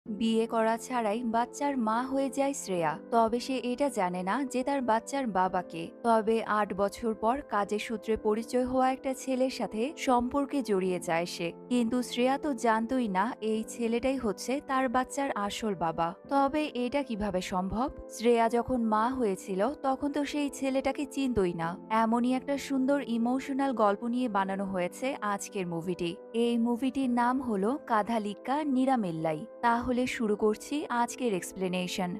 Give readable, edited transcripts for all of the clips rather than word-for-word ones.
বিয়ে করা ছাড়াই বাচ্চার মা হয়ে যায় শ্রেয়া। তবে সে এটা জানে না যে তার বাচ্চার বাবাকে। তবে ৮ বছর পর কাজের সূত্রে পরিচয় হওয়া একটা ছেলের সাথে সম্পর্কে জড়িয়ে যায় সে। কিন্তু শ্রেয়া তো জানতই না এই ছেলেটাই হচ্ছে তার বাচ্চার আসল বাবা। তবে এটা কিভাবে সম্ভব? শ্রেয়া যখন মা হয়েছিল তখন তো সেই ছেলেটাকে চিনতই না। এমনই একটা সুন্দর ইমোশনাল গল্প নিয়ে বানানো হয়েছে আজকের মুভিটি। এই মুভিটির নাম হলো কাধালিক্কা নিরামেল্লাই। তাহলে শুরু করছি আজকের এক্সপ্লেনেশন।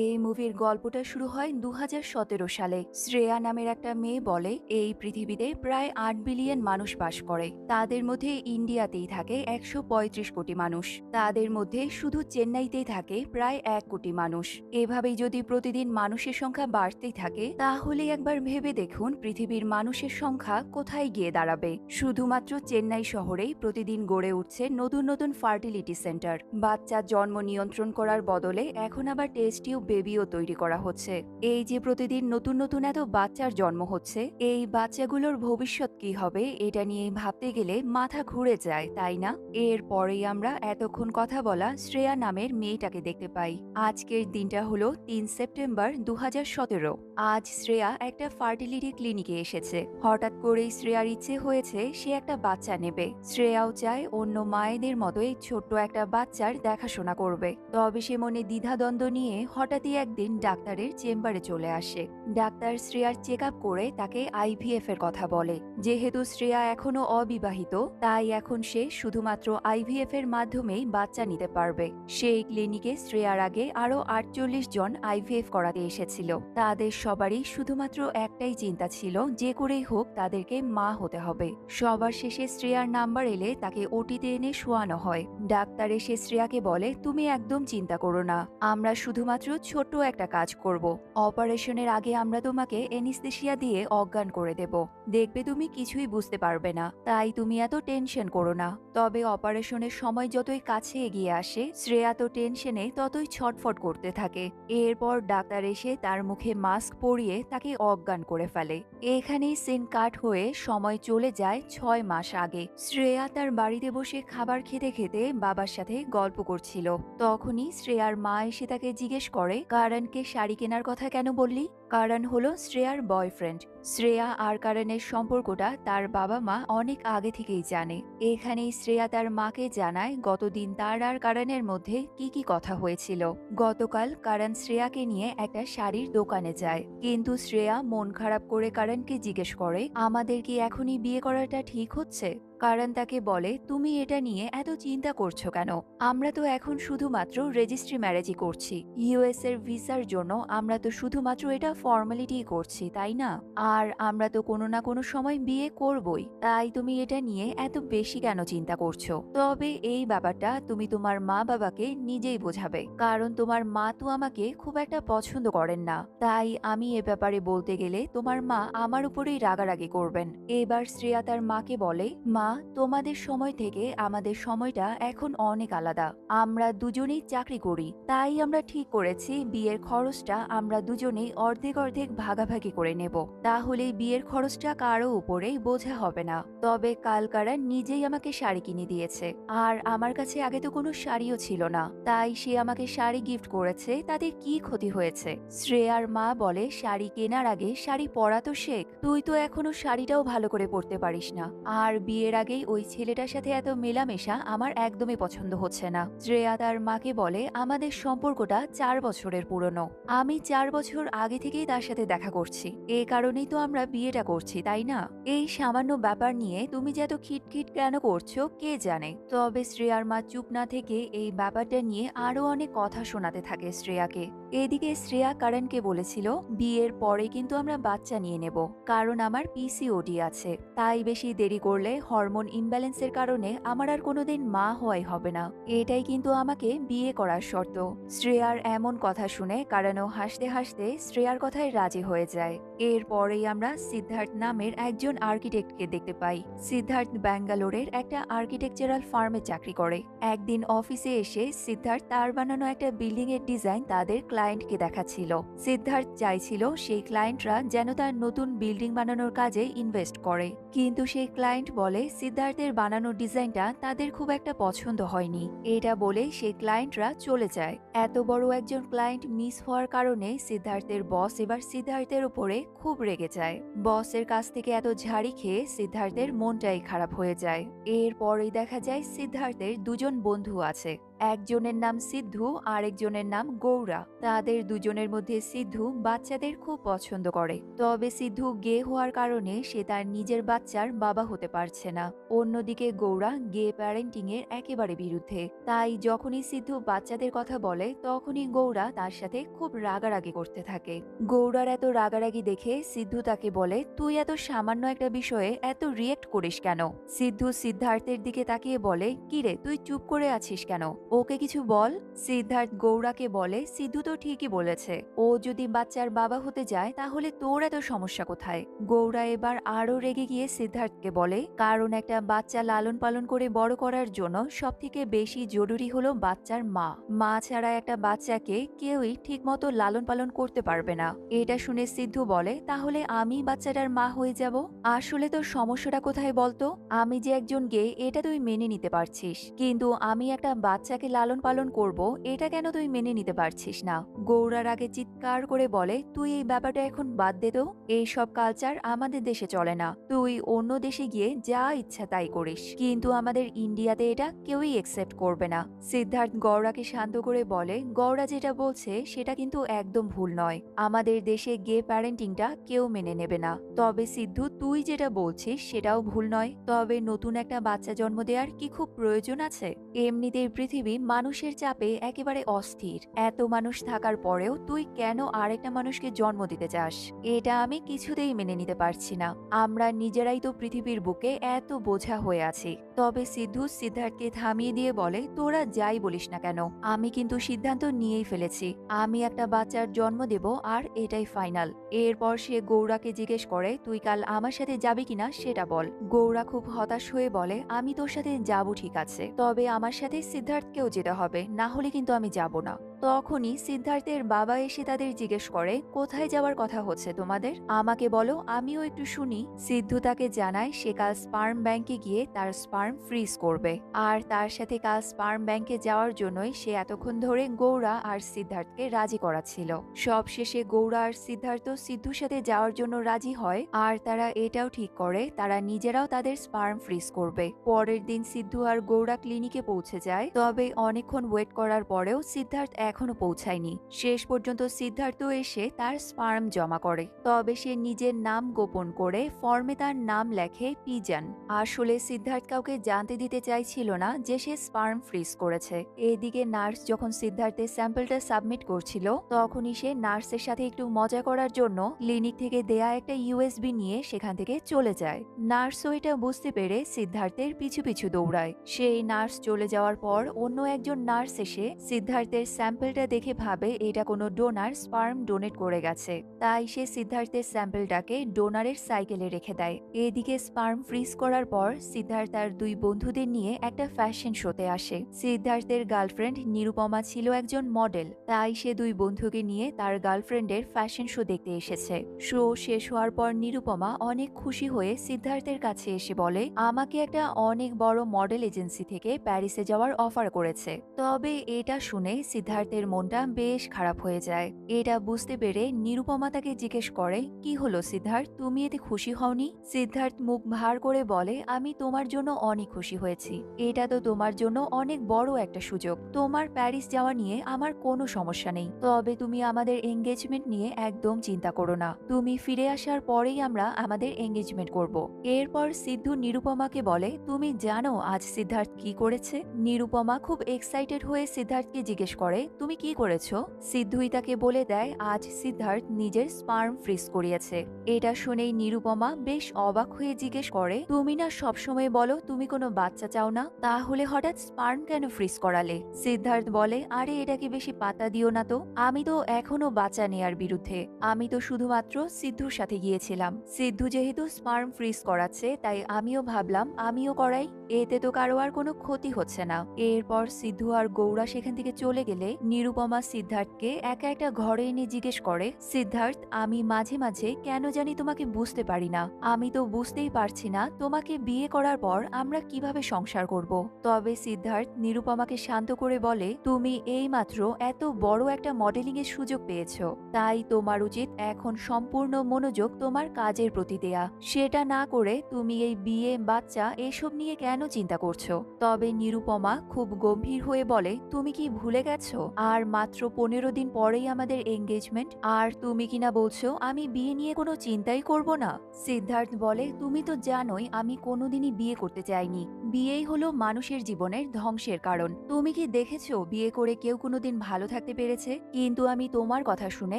এই মুভির গল্পটা শুরু হয় ২০১৭ সালে। শ্রেয়া নামের একটা মেয়ে বলে এই পৃথিবীতে প্রায় ৮ বিলিয়ন মানুষ বাস করে। তাদের মধ্যে ইন্ডিয়াতেই থাকে ১৩৫ কোটি মানুষ। তাদের মধ্যে শুধু চেন্নাইতেই থাকে প্রায় ১ কোটি মানুষ। এভাবেই যদি প্রতিদিন মানুষের সংখ্যা বাড়তেই থাকে তাহলে একবার ভেবে দেখুন পৃথিবীর মানুষের সংখ্যা কোথায় গিয়ে দাঁড়াবে। শুধুমাত্র চেন্নাই শহরেই প্রতিদিন গড়ে উঠছে নতুন নতুন ফার্টিলিটি সেন্টার। বাচ্চা জন্ম নিয়ন্ত্রণ করার বদলে এখন আবার টেস্ট টিউব বেবিও তৈরি করা হচ্ছে। এই যে প্রতিদিন নতুন নতুন এত বাচ্চার জন্ম হচ্ছে, এই বাচ্চাগুলোর ভবিষ্যৎ কি হবে এটা নিয়ে ভাবতে গেলে মাথা ঘুরে যায়, তাই না? এরপরেই আমরা এতক্ষণ কথা বলা শ্রেয়া নামের মেয়েটাকে দেখতে পাই। আজকের দিনটা হলো ৩ সেপ্টেম্বর ২০১৭। আজ শ্রেয়া একটা ফার্টিলিটি ক্লিনিকে এসেছে। হঠাৎ করেই শ্রেয়ার ইচ্ছে হয়েছে সে একটা বাচ্চা নেবে। শ্রেয়াও চায় অন্য মায়েদের মতোই ছোট্ট একটা বাচ্চার দেখাশোনা করবে। তবে সে মনে দ্বিধাদ্বন্দ্ব নিয়ে হঠাৎই একদিন ডাক্তারের চেম্বারে চলে আসে। ডাক্তার শ্রেয়ার চেক আপ করে তাকে আইভিএফ এর কথা বলে। যেহেতু শ্রেয়া এখনো অবিবাহিত, তাই এখন সে শুধুমাত্র আইভিএফ এর মাধ্যমেই বাচ্চা নিতে পারবে। সেই ক্লিনিকে শ্রেয়ার আগে আরো ৪৮ জন আইভিএফ করাতে এসেছিল। তাদের সবারই শুধুমাত্র একটাই চিন্তা ছিল, যে করেই হোক তাদেরকে মা হতে হবে। সবার শেষে শ্রেয়ার নাম্বার এলে তাকে ওটিতে এনে শোয়ানো হয়। ডাক্তার এসে শ্রেয়াকে বলে, তুমি একদম চিন্তা করো না, আমরা শুধুমাত্র ছোট্ট একটা কাজ করব। অপারেশনের আগে আমরা তোমাকে এনেস্থেশিয়া দিয়ে অজ্ঞান করে দেব। দেখবে তুমি কিছুই বুঝতে পারবে না, তাই তুমি এত টেনশন করো না। তবে অপারেশনের সময় যতই কাছে এগিয়ে আসে শ্রেয়া তো টেনশনে ততই ছটফট করতে থাকে। এরপর ডাক্তার এসে তার মুখে মাস্ক পরিয়ে তাকে অজ্ঞান করে ফেলে। এখানেই সিন কাট হয়ে সময় চলে যায় ৬ মাস আগে। শ্রেয়া তার বাড়িতে বসে খাবার খেতে খেতে বাবার সাথে গল্প করছিল। তখনই শ্রেয়ার মা এসে তাকে জিজ্ঞেস করে, কারণকে শাড়ি কেনার কথা কেন বললি? কারণ হলো শ্রেয়ার বয়ফ্রেন্ড। শ্রেয়া আর কারণের সম্পর্কটা তার বাবা মা অনেক আগে থেকেই জানে। এখানেই শ্রেয়া তার মাকে জানায় গতদিন তার আর কারণের মধ্যে কি কি কথা হয়েছিল। গতকাল কারণ শ্রেয়াকে নিয়ে একটা শাড়ির দোকানে যায়, কিন্তু শ্রেয়া মন খারাপ করে কারণকে জিজ্ঞেস করে, আমাদের কি এখনই বিয়ে করাটা ঠিক হচ্ছে? কারণ তাকে বলে, তুমি এটা নিয়ে এত চিন্তা করছো কেন? আমরা তো এখন শুধুমাত্র রেজিস্ট্রি ম্যারেজই করছি। ইউএস এর ভিসার জন্য আমরা তো শুধুমাত্র এটা ফর্মালিটি করছি, তাই না? আর আমরা তো কোনো না কোনো সময় বিয়ে করবই। তাই তুমি এটা নিয়ে এত বেশি কেন চিন্তা করছো? তবে এই ব্যাপারটা তুমি তোমার মা বাবাকে নিজেই বোঝাবে, কারণ তোমার মা তো আমাকে খুব একটা পছন্দ করেন না। তাই আমি এ ব্যাপারে বলতে গেলে তোমার মা আমার উপরেই রাগারাগি করবেন। এবার শ্রেয়া তার মাকে বলে, মা, তোমাদের সময় থেকে আমাদের সময়টা এখন অনেক আলাদা। আমরা দুজনেই চাকরি করি, তাই আমরা ঠিক করেছি বিয়ের খরচটা আমরা দুজনেই অর্ধেক অর্ধেক ভাগাভাগি করে নেব। তাহলে বিয়ের খরচটা কারো উপরেই বোঝা হবে না। তবে কাল কারণ নিজেই আমাকে শাড়ি কিনে দিয়েছে, আর আমার কাছে আগে তো কোনো শাড়িও ছিল না, তাই সে আমাকে শাড়ি গিফট করেছে, তাতে কি ক্ষতি হয়েছে? শ্রেয়ার মা বলে, শাড়ি কেনার আগে শাড়ি পরা তো শেখ। তুই তো এখনো শাড়িটাও ভালো করে পরতে পারিস না। আর বিয়ের আগেই ওই ছেলেটার সাথে এত মেলামেশা আমার একদমই পছন্দ হচ্ছে না। শ্রেয়া তার মাকে বলে, আমাদের সম্পর্কটা ৪ বছরের পুরনো। আমি ৪ বছর আগে থেকেই তার সাথে দেখা করছি। এ কারণেই তো আমরা বিয়েটা করছি, তাই না? এই সামান্য ব্যাপার নিয়ে তুমি যে এত খিটখিট কেন করছো কে জানে। তবে শ্রেয়ার মা চুপ না থেকে এই ব্যাপারটা নিয়ে আরো অনেক কথা শোনাতে থাকে শ্রেয়াকে। এদিকে শ্রেয়া কারণকে বলেছিল, বিয়ের পরে কিন্তু আমরা বাচ্চা নিয়ে নেব, কারণ আমার পিসিওডি আছে। তাই বেশি দেরি করলে হরমোন ইমব্যালেন্সের কারণে আমার আর কোনোদিন মা হওয়াই হবে না। এটাই কিন্তু আমাকে বিয়ে করার শর্ত। শ্রেয়ার এমন কথা শুনে কারণও হাসতে হাসতে শ্রেয়ার কথায় রাজি হয়ে যায়। এরপরেই আমরা সিদ্ধার্থ নামের একজন আর্কিটেক্টকে দেখতে পাই। সিদ্ধার্থ ব্যাঙ্গালোরের একটা আর্কিটেকচারাল ফার্মে চাকরি করে। একদিন অফিসে এসে সিদ্ধার্থ তার বানানো একটা বিল্ডিং এর ডিজাইন তাদের ক্লায়েন্ট ক্লায়েন্টকে দেখাচ্ছিল। সিদ্ধার্থ চাইছিল সেই ক্লায়েন্টরা যেন তার নতুন বিল্ডিং বানানোর কাজে ইনভেস্ট করে, কিন্তু সেই ক্লায়েন্ট বলে সিদ্ধার্থের বানানো ডিজাইনটা তাদের খুব একটা পছন্দ হয়নি। এটা বলে সেই ক্লায়েন্টরা চলে যায়। এত বড় একজন ক্লায়েন্ট মিস হওয়ার কারণে সিদ্ধার্থের বস এবার সিদ্ধার্থের উপরে খুব রেগে যায়। বসের কাছ থেকে এত ঝাড়ি খেয়ে সিদ্ধার্থের মনটাই খারাপ হয়ে যায়। এরপরেই দেখা যায় সিদ্ধার্থের দুজন বন্ধু আছে। একজনের নাম সিদ্ধু, আরেকজনের নাম গৌরা। তাদের দুজনের মধ্যে সিদ্ধু বাচ্চাদের খুব পছন্দ করে, তবে সিদ্ধু গে হওয়ার কারণে সে তার নিজের বাচ্চার বাবা হতে পারছে না। অন্যদিকে গৌরা গে প্যারেন্টিং এর একেবারে বিরুদ্ধে। তাই যখনই সিদ্ধু বাচ্চাদের কথা বলে তখনই গৌরা তার সাথে খুব রাগারাগি করতে থাকে। গৌরার এত রাগারাগি দেখে সিদ্ধু তাকে বলে, তুই এত সামান্য একটা বিষয়ে এত রিয়েক্ট করিস কেন? সিদ্ধু সিদ্ধার্থের দিকে তাকিয়ে বলে, কিরে তুই চুপ করে আছিস কেন? ওকে কিছু বল। সিদ্ধার্থ গৌরাকে বলে, সিদ্ধু তো ঠিকই বলেছে, ও যদি বাচ্চার বাবা হতে যায় তাহলে তোর এত সমস্যা কোথায়? গৌরা এবার আরো রেগে গিয়ে সিদ্ধার্থকে বলে, কারণ একটা বাচ্চা লালন পালন করে বড় করার জন্য সবথেকে বেশি জরুরি হলো বাচ্চার মা। মা ছাড়া একটা বাচ্চাকে কেউই ঠিকমতো লালন পালন করতে পারবে না। এটা শুনে সিদ্ধু বলে, তাহলে আমি বাচ্চাটার মা হয়ে যাব? আসলে তোর সমস্যাটা কোথায় বলতো? আমি যে একজন গে এটা তুই মেনে নিতে পারছিস, কিন্তু আমি একটা বাচ্চাকে লালন পালন করব এটা কেন তুই মেনে নিতে পারছিস না? গৌরার আগে চিৎকার করে বলে, তুই এই ব্যাপারটা এখন বাদ দে তো, এইসব কালচার আমাদের দেশে চলে না। তুই অন্য দেশে গিয়ে যা ইচ্ছা তাই করিস, কিন্তু আমাদের ইন্ডিয়াতে এটা কেউই একসেপ্ট করবে না। সিদ্ধার্থ গৌরাকে শান্ত করে বলে, গৌরা যেটা বলছে সেটা কিন্তু একদম ভুল নয়। আমাদের দেশে গে প্যারেন্টিংটা কেউ মেনে নেবে না। তবে সিদ্ধু তুই যেটা বলছিস সেটাও ভুল নয়। তবে নতুন একটা বাচ্চা জন্ম দেওয়ার কি খুব প্রয়োজন আছে? এমনিতেই পৃথিবী মানুষের চাপে একেবারে অস্থির। এত মানুষ থাকার পরেও তুই কেন আরেকটা মানুষকে জন্ম দিতে চাস? এটা আমি কিছুতেই মেনে নিতে পারছি না। আমরা নিজেরাই তো পৃথিবীর বুকে এত বোঝা হয়ে আছি। তবে সিদ্ধু সিদ্ধার্থকে থামিয়ে দিয়ে বলে, তোরা যাই বলিস না কেন, আমি কিন্তু সিদ্ধান্ত নিয়েই ফেলেছি। আমি একটা বাচ্চার জন্ম দেব আর এটাই ফাইনাল। এরপর সে গৌরাকে জিজ্ঞেস করে, তুই কাল আমার সাথে যাবি কিনা সেটা বল। গৌরা খুব হতাশ হয়ে বলে, আমি তোর সাথে যাবো ঠিক আছে, তবে আমার সাথে সিদ্ধার্থকেও যেতে হবে, না হলে কিন্তু আমি যাব না। তখনই সিদ্ধার্থের বাবা এসে তাদের জিজ্ঞেস করে, কোথায় যাওয়ার কথা হচ্ছে তোমাদের? আমাকে বলো, আমিও একটু শুনি। সিদ্ধু তাকে জানায় সে কাল স্পার্ম ব্যাংকে গিয়ে তার স্পার্ম ফ্রিজ করবে, আর তার সাথে কাল স্পার্ম ব্যাংকে যাওয়ার জন্যই সে এতক্ষণ ধরে গৌরা আর সিদ্ধার্থকে রাজি করাচ্ছিল। সবশেষে গৌরা আর সিদ্ধার্থ সিদ্ধুর সাথে যাওয়ার জন্য রাজি হয়, আর তারা এটাও ঠিক করে তারা নিজেরাও তাদের স্পার্ম ফ্রিজ করবে। পরের দিন সিদ্ধু আর গৌরা ক্লিনিকে পৌঁছে যায়, তবে অনেকক্ষণ ওয়েট করার পরেও সিদ্ধার্থ এখনো পৌঁছায়নি। শেষ পর্যন্ত সিদ্ধার্থ এসে তার স্পার্ম জমা করে, তবে সে নিজের নাম গোপন করে ফর্মে তার নাম লেখে পিজান। আসলে সিদ্ধার্থ কাউকে জানতে দিতে চাইছিল না যে সে স্পার্ম ফ্রিজ করেছে। এদিকে নার্স যখন সিদ্ধার্থের স্যাম্পলটা সাবমিট করছিল তখনই সে নার্সের সাথে একটু মজা করার জন্য ক্লিনিক থেকে দেয়া একটা ইউএসবি নিয়ে সেখান থেকে চলে যায়। নার্সও এটা বুঝতে পেরে সিদ্ধার্থের পিছু পিছু দৌড়ায়। সেই নার্স চলে যাওয়ার পর অন্য একজন নার্স এসে সিদ্ধার্থের স্যাম্পলটা দেখে ভাবে এটা কোনো ডোনার স্পার্ম ডোনেট করে গেছে, তাই সে সিদ্ধার্থের স্যাম্পলটাকে ডোনারের সাইকেলে রেখে দেয়। এদিকে স্পার্ম ফ্রিজ করার পর সিদ্ধার্থ তার দুই বন্ধুদের নিয়ে একটা ফ্যাশন শোতে আসে। সিদ্ধার্থের গার্লফ্রেন্ড নিরুপমা ছিল একজন মডেল, তাই সে দুই বন্ধুকে নিয়ে তার গার্লফ্রেন্ডের ফ্যাশন শো দেখতে এসেছে। শো শেষ হওয়ার পর নিরুপমা অনেক খুশি হয়ে সিদ্ধার্থের কাছে এসে বলে, আমাকে একটা অনেক বড় মডেল এজেন্সি থেকে প্যারিসে যাওয়ার অফার করেছে। তবে এটা শুনে সিদ্ধার্থের মনটা বেশ খারাপ হয়ে যায়। এটা বুঝতে পেরে নিরুপমা তাকে জিজ্ঞেস করে, কি হলো সিদ্ধার্থ, তুমি এতে খুশি হওনি? সিদ্ধার্থ মুখ ভার করে বলে, আমি তোমার জন্য অনেক খুশি হয়েছি। এটা তো তোমার জন্য অনেক বড় একটা সুযোগ। তোমার প্যারিস যাওয়া নিয়ে আমার কোনো সমস্যা নেই, তবে তুমি আমাদের এঙ্গেজমেন্ট নিয়ে একদম চিন্তা করো না। তুমি ফিরে আসার পরেই আমরা আমাদের এঙ্গেজমেন্ট করব। এরপর সিদ্ধু নিরুপমাকে বলে, তুমি জানো আজ সিদ্ধার্থ কি করেছে? নিরুপমা খুব এক্সাইটেড হয়ে সিদ্ধার্থকে জিজ্ঞেস করে, তুমি কি করেছো? সিদ্ধুই তাকে বলে দেয় আজ সিদ্ধার্থ নিজের স্পার্ম ফ্রিজ করিয়েছে। এটা শুনেই নিরুপমা বেশ অবাক হয়ে জিজ্ঞেস করে, তুমি না সবসময় বলো তুমি কোনো বাচ্চা চাও না, তাহলে হঠাৎ স্পার্ম কেন ফ্রিজ করালে? সিদ্ধার্থ বলে, আরে এটাকে বেশি পাত্তা দিও না তো, আমি তো এখনো বাচ্চা নেয়ার বিরুদ্ধে। আমি তো শুধুমাত্র সিদ্ধুর সাথে গিয়েছিলাম। সিদ্ধু যেহেতু স্পার্ম ফ্রিজ করাচ্ছে তাই আমিও ভাবলাম আমিও করাই, এতে তো কারো আর কোনো ক্ষতি হচ্ছে না। এরপর সিদ্ধু আর গৌরা সেখান থেকে চলে গেলে নিরুপমা সিদ্ধার্থকে একা একটা ঘরে এনে জিজ্ঞেস করে, সিদ্ধার্থ, আমি মাঝে মাঝে কেন জানি তোমাকে বুঝতে পারি না। আমি তো বুঝতেই পারছি না তোমাকে বিয়ে করার পর আমরা কিভাবে সংসার করব। তবে সিদ্ধার্থ নিরুপমাকে শান্ত করে বলে, তুমি এইমাত্র এত বড় একটা মডেলিং এর সুযোগ পেয়েছো, তাই তোমার উচিত এখন সম্পূর্ণ মনোযোগ তোমার কাজের প্রতি দেয়া। সেটা না করে তুমি এই বিয়ে, বাচ্চা এসব নিয়ে কেন চিন্তা করছো? তবে নিরুপমা খুব গম্ভীর হয়ে বলে, তুমি কি ভুলে গেছো আর মাত্র 15 দিন পরেই আমাদের এঙ্গেজমেন্ট, আর তুমি কিনা বলছো আমি বিয়ে নিয়ে কোনো চিন্তাই করব না। সিদ্ধার্থ বলে, তুমি তো জানোই আমি কোনোদিনই বিয়ে করতে চাইনি। বিয়েই হলো মানুষের জীবনের ধ্বংসের কারণ। তুমি কি দেখেছো বিয়ে করে কেউ কোনোদিন ভালো থাকতে পেরেছে? কিন্তু আমি তোমার কথা শুনে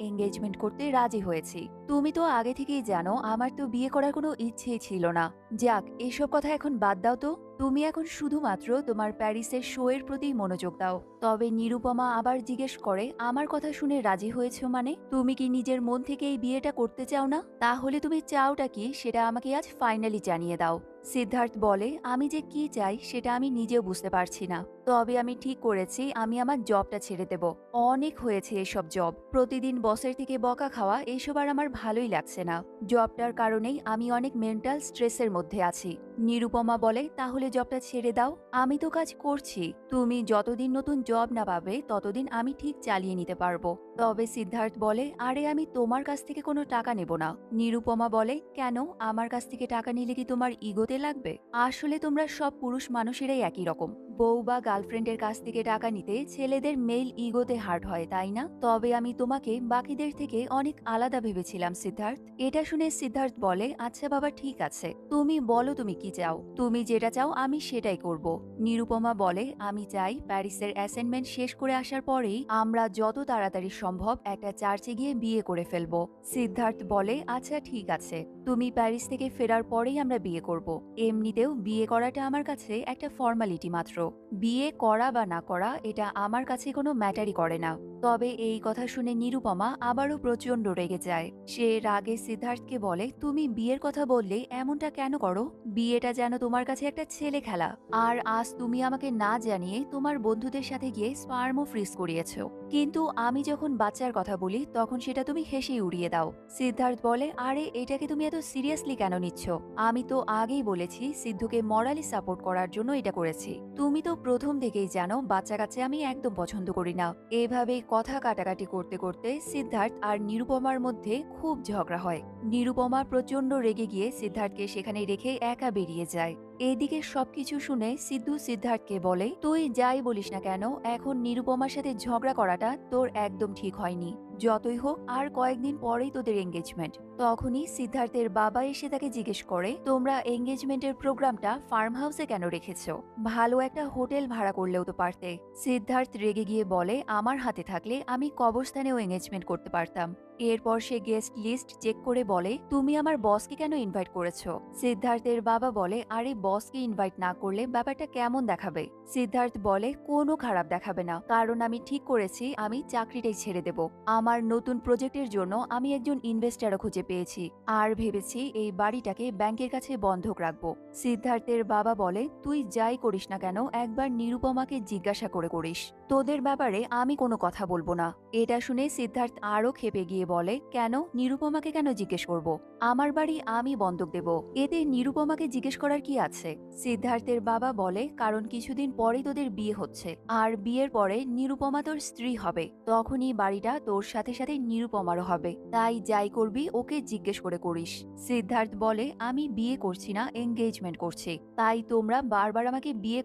এঙ্গেজমেন্ট করতে রাজি হয়েছি। তুমি তো আগে থেকেই জানো আমার তো বিয়ে করার কোনো ইচ্ছেই ছিল না। যাক, এসব কথা এখন বাদ দাও তো। তুমি এখন শুধুমাত্র তোমার প্যারিসের শো এর প্রতি মনোযোগ দাও। তবে নিরুপমা আবার জিজ্ঞেস করে, আমার কথা শুনে রাজি হয়েছো মানে? তুমি কি নিজের মন থেকে এই বিয়েটা করতে চাও না? তাহলে তুমি চাওটা কি সেটা আমাকে আজ ফাইনালি জানিয়ে দাও। সিদ্ধার্থ বলে, আমি যে কি চাই সেটা আমি নিজেও বুঝতে পারছি না। তবে আমি ঠিক করেছি আমি আমার জবটা ছেড়ে দেব। অনেক হয়েছে এসব জব, প্রতিদিন বসের থেকে বকা খাওয়া, এসব আর আমার ভালোই লাগছে না। জবটার কারণেই আমি অনেক মেন্টাল স্ট্রেসের মধ্যে আছি। নিরুপমা বলে, তাহলে জবটা ছেড়ে দাও। আমি তো কাজ করছি, তুমি যতদিন নতুন জব না পাবে ততদিন আমি ঠিক চালিয়ে নিতে পারবো। তবে সিদ্ধার্থ বলে, আরে আমি তোমার কাছ থেকে কোনো টাকা নেব না। নিরুপমা বলে, কেন? আমার কাছ থেকে টাকা নিলে কি তোমার ইগোতে লাগবে? আসলে তোমরা সব পুরুষ মানুষেরাই একই রকম। বউ বা গার্লফ্রেন্ডের কাছ থেকে টাকা নিতে ছেলেদের মেল ইগোতে হার্ট হয়, তাই না? তবে আমি তোমাকে বাকিদের থেকে অনেক আলাদা ভেবেছিলাম সিদ্ধার্থ। এটা শুনে সিদ্ধার্থ বলে, আচ্ছা বাবা, ঠিক আছে, তুমি বলো তুমি কি চাও। তুমি যেটা চাও আমি সেটাই করব। নিরুপমা বলে, আমি চাই প্যারিসের অ্যাসাইনমেন্ট শেষ করে আসার পরেই আমরা যত তাড়াতাড়ি সম্ভব একটা চার্চে গিয়ে বিয়ে করে ফেলবো। সিদ্ধার্থ বলে, আচ্ছা ঠিক আছে, তুমি প্যারিস থেকে ফেরার পরেই আমরা বিয়ে করব। এমনিতেও বিয়ে করাটা আমার কাছে একটা ফর্মালিটি মাত্র। বিয়ে করা বা না করা এটা আমার কাছে কোনো ম্যাটারই করে না। তবে এই কথা শুনে নিরুপমা আবারও প্রচন্ড রেগে যায়। সে রাগে সিদ্ধার্থকে বলে, তুমি বিয়ের কথা বললে এমনটা কেন করো? বিয়েটা যেন তোমার কাছে একটা ছেলে খেলা। আর আজ তুমি আমাকে না জানিয়ে তোমার বন্ধুদের সাথে গিয়ে স্পার্মও ফ্রিজ করিয়েছো। কিন্তু আমি যখন বাচ্চার কথা বলি তখন সেটা তুমি হেসেই উড়িয়ে দাও। সিদ্ধার্থ বলে, আরে এটাকে তুমি এত সিরিয়াসলি কেন নিচ্ছ? আমি তো আগেই বলেছি সিদ্ধুকে মরালি সাপোর্ট করার জন্য এটা করেছি। তুমি তো প্রথম থেকেই জানো বাচ্চা কাচ্চা আমি একদম পছন্দ করি না। এভাবেই কথা কাটাকাটি করতে করতে সিদ্ধার্থ আর নিরুপমার মধ্যে খুব ঝগড়া হয়। নিরুপমা প্রচন্ড রেগে গিয়ে সিদ্ধার্থকে সেখানে রেখে একা বেরিয়ে যায়। এইদিকে সবকিছু শুনে সিদ্ধু সিদ্ধার্থকে বলে, তুই যাই বলিস না কেন, এখন নিরুপমার সাথে ঝগড়া করাটা তোর একদম ঠিক হয়নি। যতই হোক আর কয়েকদিন পরেই তোদের এঙ্গেজমেন্ট। তখনই সিদ্ধার্থের বাবা এসে তাকে জিজ্ঞেস করে, তোমরা এঙ্গেজমেন্টের প্রোগ্রামটা ফার্ম হাউসে কেন রেখেছো? ভালো একটা হোটেল ভাড়া করলেও তো পারতে। সিদ্ধার্থ রেগে গিয়ে বলে, আমার হাতে থাকলে আমি কবরস্থানেও এঙ্গেজমেন্ট করতে পারতাম। এরপর সে গেস্ট লিস্ট চেক করে বলে, তুমি আমার বসকে কেন ইনভাইট করেছো? সিদ্ধার্থের বাবা বলে, আরে বসকে ইনভাইট না করলে ব্যাপারটা কেমন দেখাবে? সিদ্ধার্থ বলে, কোনো খারাপ দেখাবে না, কারণ আমি ঠিক করেছি আমি চাকরিটাই ছেড়ে দেব। আমার নতুন প্রজেক্টের জন্য আমি একজন ইনভেস্টারও খুঁজে পেয়েছি, আর ভেবেছি এই বাড়িটাকে ব্যাংকের কাছে বন্ধক রাখবো। সিদ্ধার্থের বাবা বলে, তুই যাই করিস না কেন একবার নিরুপমাকে জিজ্ঞাসা করে করিস। তোদের ব্যাপারে আমি কোনো কথা বলবো না। এটা শুনে সিদ্ধার্থ আরো ক্ষেপে গিয়ে বলে, কেন? নিরুপমাকে কেন জিজ্ঞেস করব? আমার বাড়ি আমি বন্ধক দেব, এতে নিরুপমাকে জিজ্ঞেস করার কি আছে? সিদ্ধার্থের বাবা বলে, কারণ কিছুদিন পরেই তোদের বিয়ে হচ্ছে, আর বিয়ের পরে নিরুপমা তোর স্ত্রী হবে, তখনই বাড়িটা তোর সাথে সাথে নিরুপমারও হবে। তাই যাই করবি ওকে জিজ্ঞেস করে করিস। সিদ্ধার্থ বলে, আমি বিয়ে করছি না, এঙ্গেজমেন্ট করছি, তাই তোমরা বারবার আমাকে বিয়ে